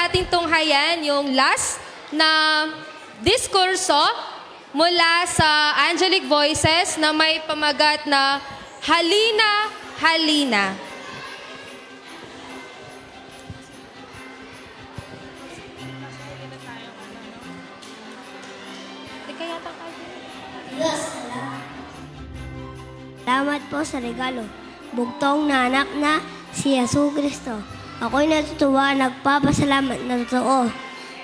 ating tunghayan yung last na diskurso mula sa Angelic Voices na may pamagat na Halina, Halina. Salamat po sa regalo. Bugtong na anak na si Yesu Cristo. Ako'y natutuwa, nagpapasalamat na totoo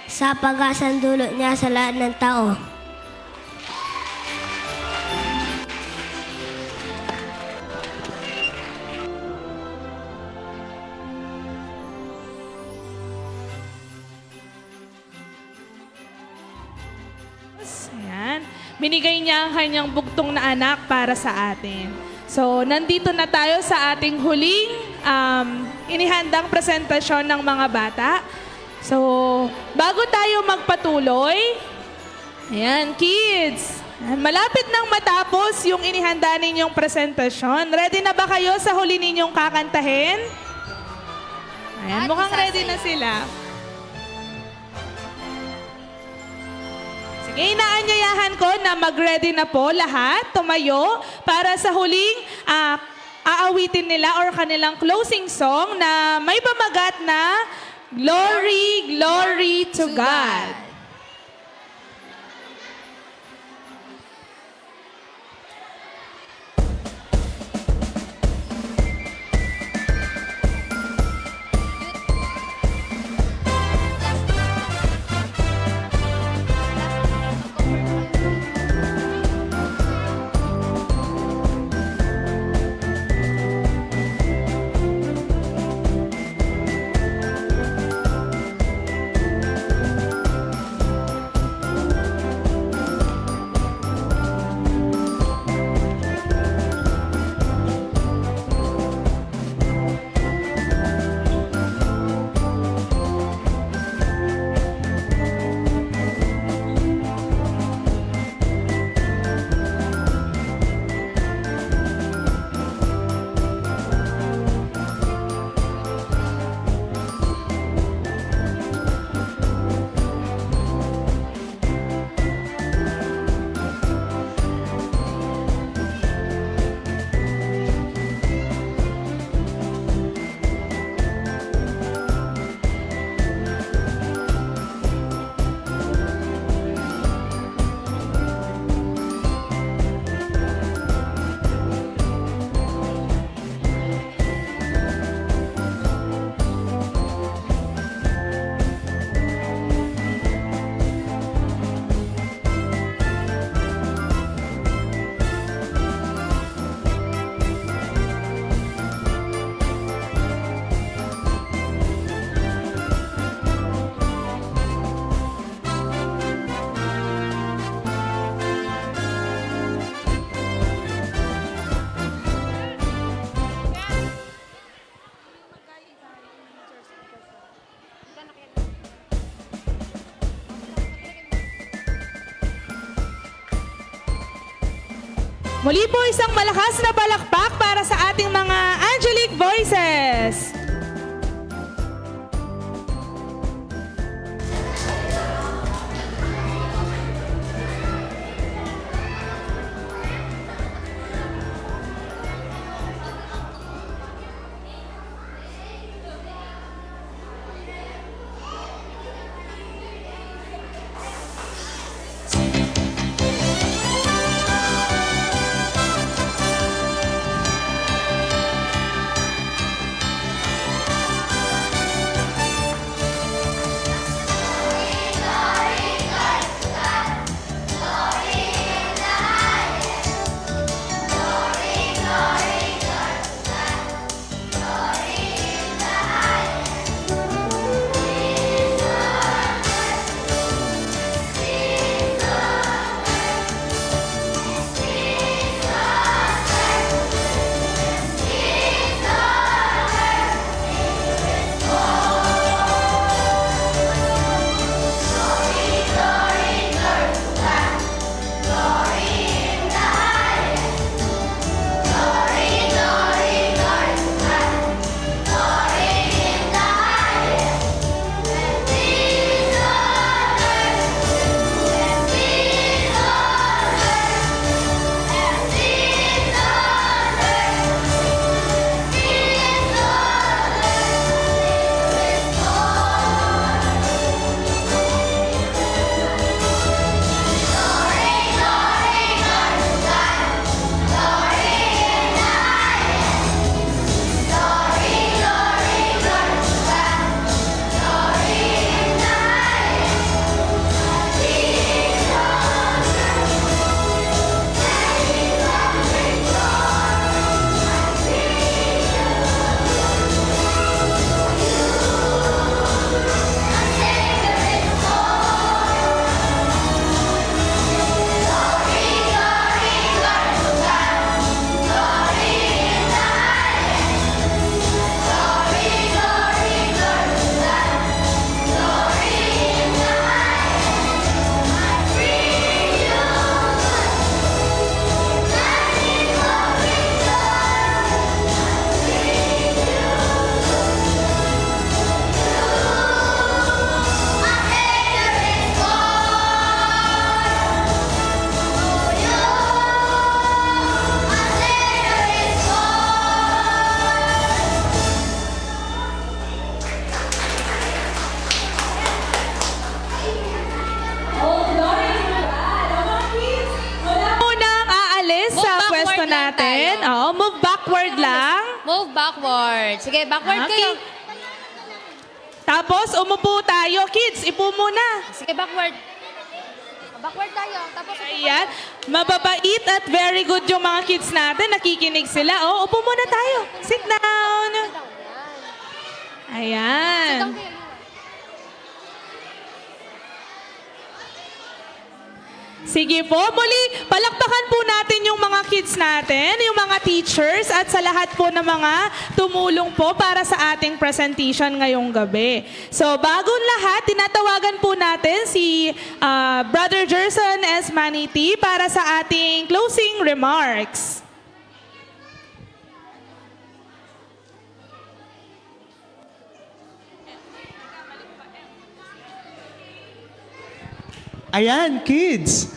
sa pag-asang dulot niya sa lahat ng tao. Ayan. Binigay niya ang kanyang bugtong na anak para sa atin. So, nandito na tayo sa ating huling inihandang presentasyon ng mga bata. So, bago tayo magpatuloy, ayan, kids, Malapit nang matapos yung inihanda ninyong presentasyon. Ready na ba kayo sa huli ninyong kakantahin? Ayan, mukhang ready na sila. Sige, inaanyayahan ko na mag-ready na po lahat, tumayo, para sa huling aawitin nila or kanilang closing song na may pamagat na Glory, Glory to God. Muli po isang malakas na palakpak para sa ating mga angelic voices. natin. tayo. Oo, move backward lang. Move backward. Sige, backward Okay. kayo. Tapos, umupo tayo. Kids, ipo muna. Sige, backward. Backward tayo. Tapos, Ayan. Mababait at very good yung mga kids natin. Nakikinig sila. Oh, upo muna tayo. Sit down. Ayan. Sige po, muli, palakpakan po natin yung mga kids natin, yung mga teachers, at sa lahat po ng mga tumulong po para sa ating presentation ngayong gabi. So, bagong lahat, tinatawagan po natin si Brother Gerson S. Maniti para sa ating closing remarks. Ayan, kids!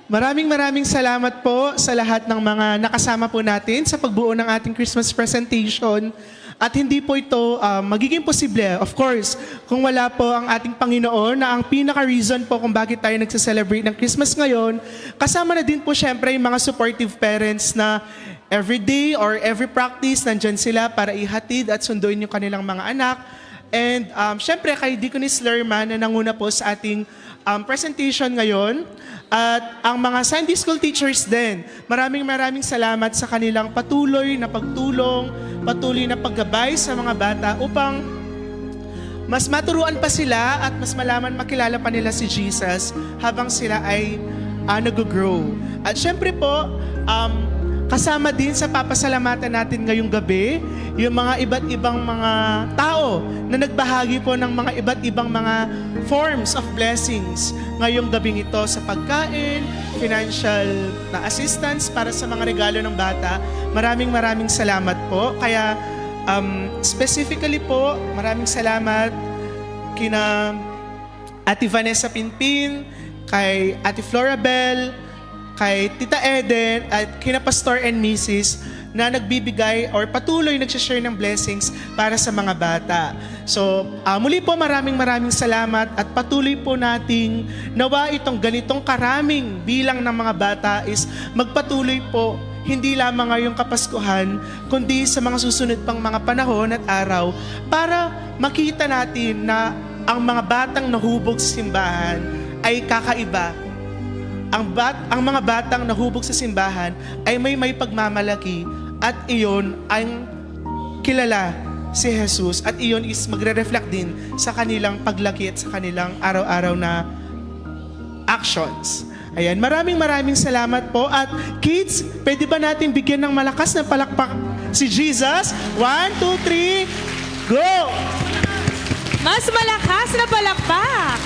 Maraming salamat po sa lahat ng mga nakasama po natin sa pagbuo ng ating Christmas presentation. At hindi po ito magiging posible, of course, kung wala po ang ating Panginoon na ang pinaka-reason po kung bakit tayo nagsa-celebrate ng Christmas ngayon. Kasama na din po syempre yung mga supportive parents na every day or every practice nandyan sila para ihatid at sunduin yung kanilang mga anak. And syempre kay Deaconess Lerman na nanguna po sa ating presentation ngayon. At ang mga Sunday School teachers din, maraming salamat sa kanilang patuloy na pagtulong, patuloy na paggabay sa mga bata upang mas maturuan pa sila at mas malaman makilala pa nila si Jesus habang sila ay nag-grow. At syempre po, kasama din sa papasalamatan natin ngayong gabi, yung mga iba't ibang mga tao na nagbahagi po ng mga iba't ibang mga forms of blessings ngayong gabing ito sa pagkain, financial na assistance para sa mga regalo ng bata. Maraming salamat po. Kaya specifically po, maraming salamat kina Ate Vanessa Pinpin, kay Ate Florabel, kay Tita Eden at kina Pastor and Mrs. na nagbibigay or patuloy nagsishare ng blessings para sa mga bata. So, muli po maraming salamat at patuloy po nating nawa itong ganitong karaming bilang ng mga bata is magpatuloy po hindi lamang ngayong Kapaskuhan, kundi sa mga susunod pang mga panahon at araw para makita natin na ang mga batang nahubog sa simbahan ay kakaiba. Ang mga batang nahubog sa simbahan ay may pagmamalaki at iyon ang kilala si Jesus at iyon is magre-reflect din sa kanilang paglaki at sa kanilang araw-araw na actions. Ayan, maraming salamat po. At kids, pwede ba natin bigyan ng malakas na palakpak si Jesus? 1, 2, 3, go! Mas malakas na palakpak!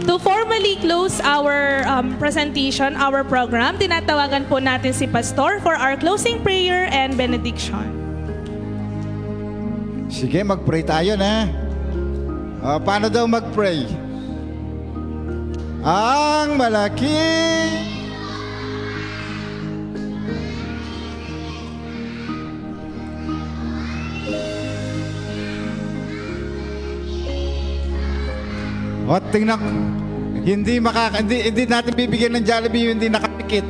To formally close our presentation, our program, tinatawagan po natin si Pastor for our closing prayer and benediction. Sige, mag-pray tayo na. Paano daw mag-pray? Ang malaki. O, tingnan, hindi natin bibigyan ng Jollibee yung hindi nakapikit.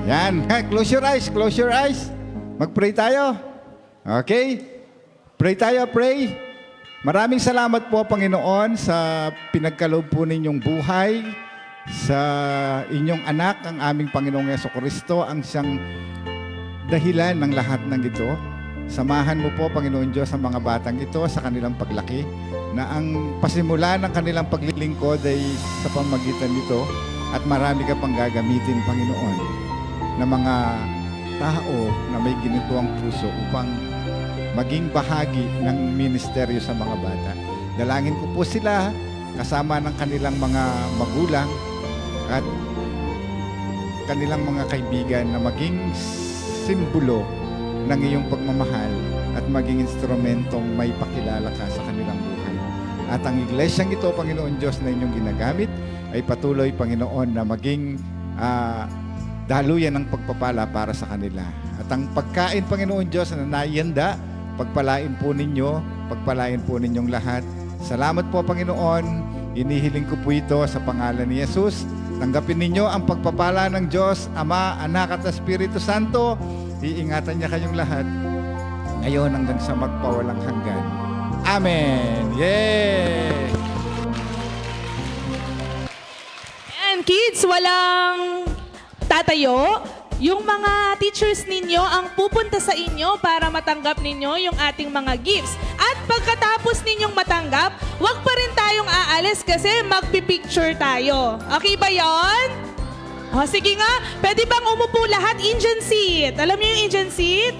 Yan. Close your eyes. Mag-pray tayo. Okay? Pray tayo, pray. Maraming salamat po, Panginoon, sa pinagkaloob po ninyong buhay, sa inyong anak, ang aming Panginoong Jesucristo, ang siyang dahilan ng lahat ng ito. Samahan mo po, Panginoon Diyos, ang mga batang ito sa kanilang paglaki, na ang pasimula ng kanilang paglilingkod ay sa pamagitan nito at marami ka pang gagamitin, Panginoon, na mga tao na may ginituang puso upang maging bahagi ng ministeryo sa mga bata. Dalangin ko po sila kasama ng kanilang mga magulang at kanilang mga kaibigan na maging simbolo ng iyong pagmamahal at maging instrumentong may pakilala ka sa kanilang buhay. At ang iglesyang ito, Panginoon Diyos, na inyong ginagamit ay patuloy, Panginoon, na maging daluyan ng pagpapala para sa kanila. At ang pagkain, Panginoon Diyos, na naihanda, pagpalain po ninyo, pagpalain po ninyong lahat. Salamat po, Panginoon. Inihiling ko po ito sa pangalan ni Jesus Tanggapin ninyo ang pagpapala ng Diyos, Ama, Anak at Espiritu Santo. Iingatan niya kayong lahat ngayon hanggang sa magpawalang hanggan. Amen. Yay! And kids, walang tatayo. Yung mga teachers ninyo ang pupunta sa inyo para matanggap ninyo yung ating mga gifts. At pagkatapos ninyong matanggap, wag pa rin tayong aalis kasi magpipicture tayo. Okay ba yon? O sige nga, pwede bang umupo lahat Indian seat? Alam niyo yung Indian seat?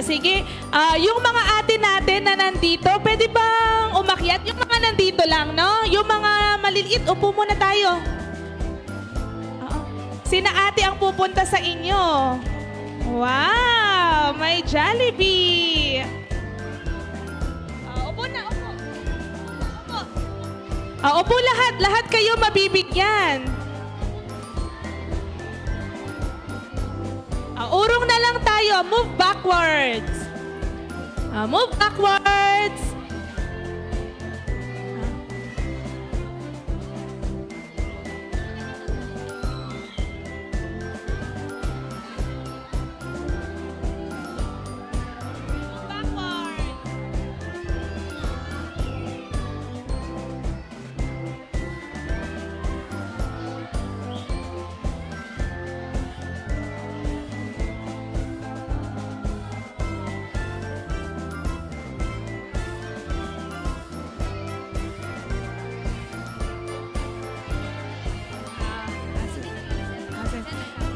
Sige. Yung mga ate natin na nandito, pwede bang umakyat? Yung mga nandito lang, no? Yung mga maliliit, upo muna tayo. Sina ate ang pupunta sa inyo. Wow! May Jollibee! Upo na, upo. Upo. Upo lahat. Lahat kayo mabibigyan. Urong na lang tayo. Move backwards. Move backwards. Move backwards.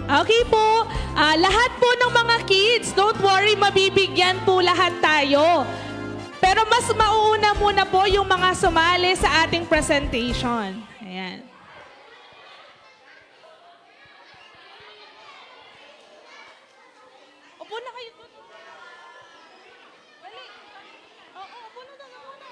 Okay po, lahat po ng mga kids, don't worry, mabibigyan po lahat tayo. Pero mas mauuna muna po yung mga sumali sa ating presentation. Ayan. Upo na kayo. Dali. Oo, upo na muna.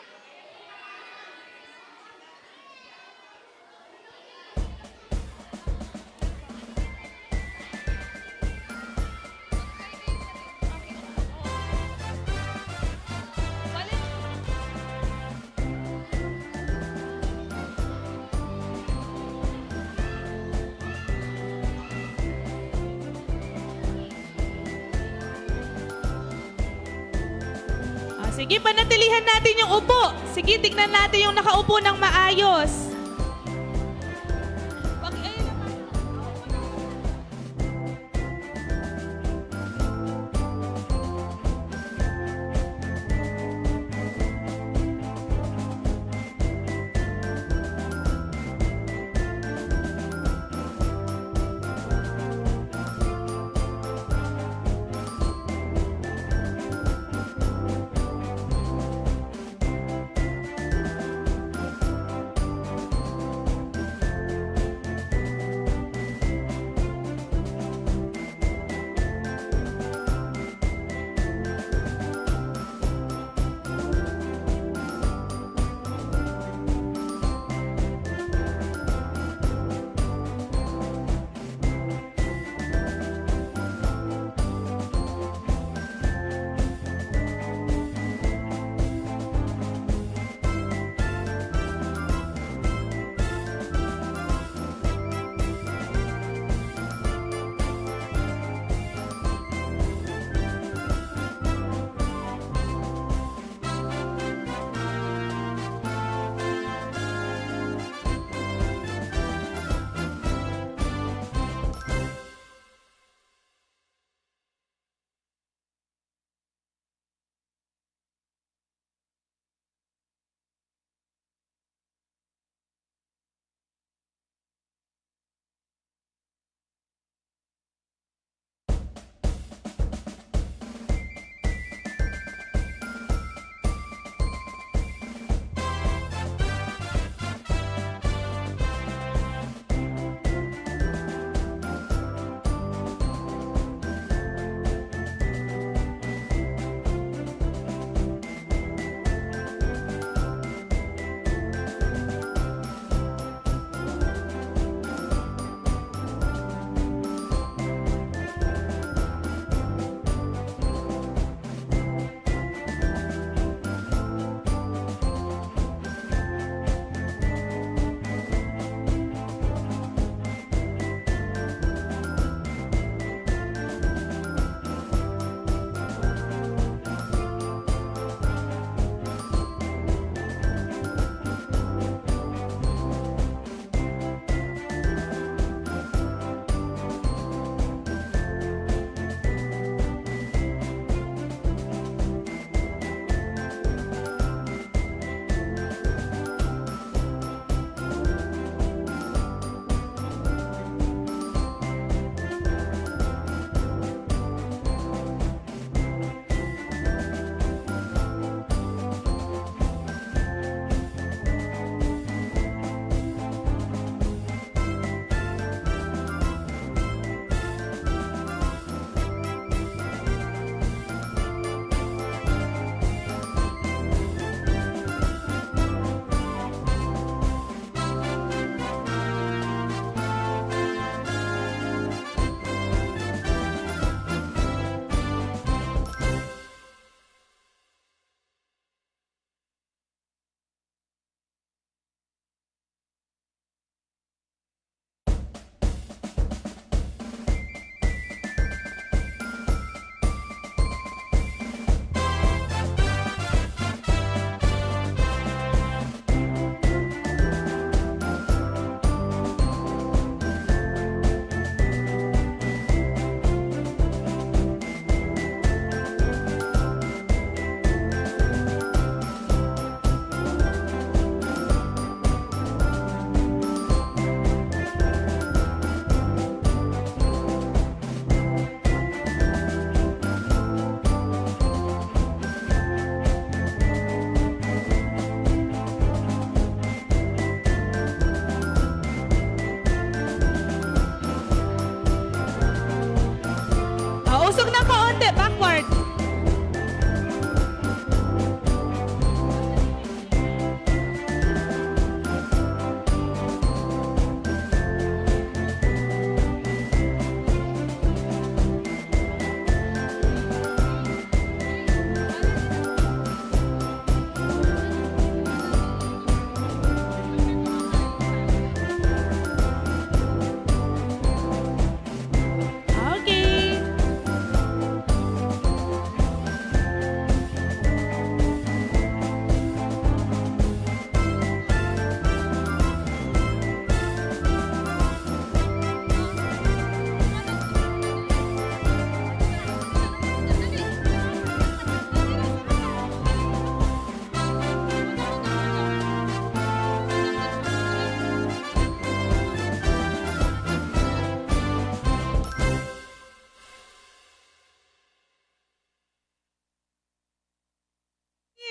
Sige, panatilihan natin yung upo. Sige, tignan natin yung nakaupo ng maayos.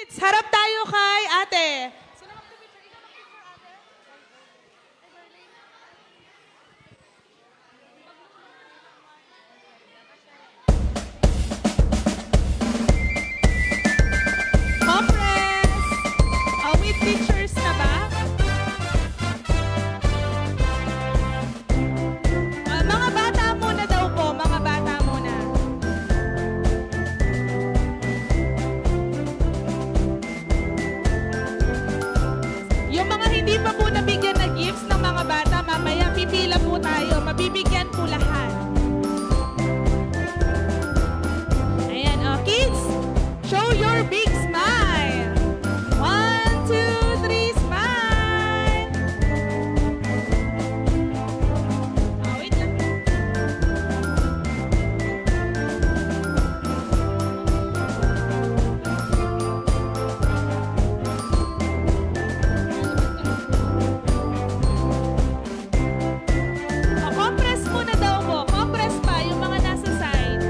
Kids, harap tayo kay ate. Compress. With teachers na ba? Mga bata muna daw po, mga bata muna. Yung mga hindi pa po nabigyan na gifts ng mga bata, mamaya pipila po tayo, mabibigyan po lahat. Ayan, kids, show your big smile. 1, 2, 3, smile. Wait lang. Compress muna daw po. Compress pa yung mga nasa side.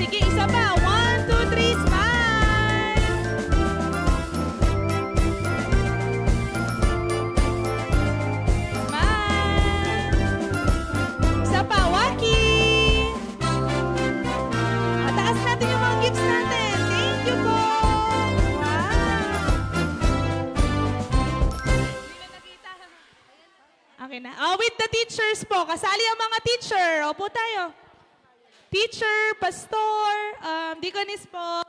Sige, isa pa. 1, 2, 3, smile! Smile! Isa pa, Waki! Taas natin yung mga gifts natin. Thank you po! Wow! Okay na. With the teachers po. Kasali ang mga teacher. Opo tayo. Teacher, pastor, deaconess po.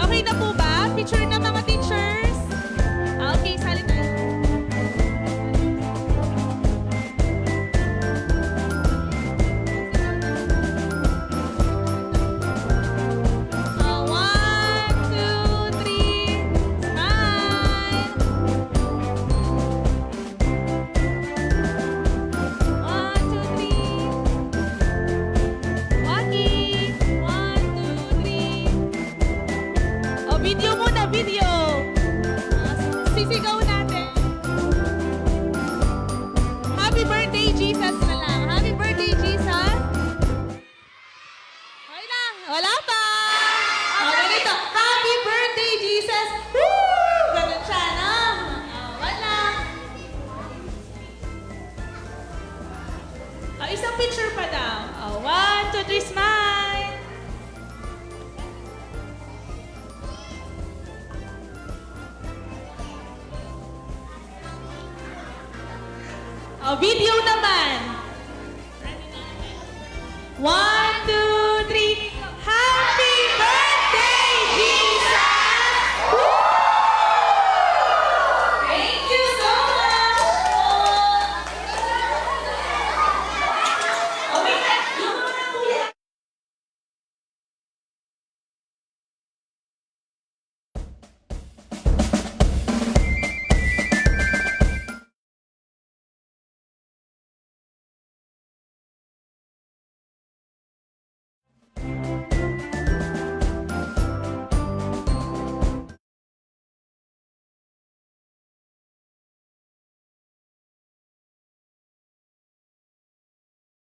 Okay na po ba? Picture na mga teachers? Okay, sali tayo. One, two, three, smile. 1, 2, 3. Waki. 1, 2, 3. Video muna, video. Sisigaw natin. Happy birthday, Jesus na lang. Happy birthday, Jesus. Okay lang. Wala pa. Ganito. Happy birthday, Jesus. Woo! Ganun siya, no? Wala. Isang picture pa daw. 1, 2, 3, smile. Video naman. 1,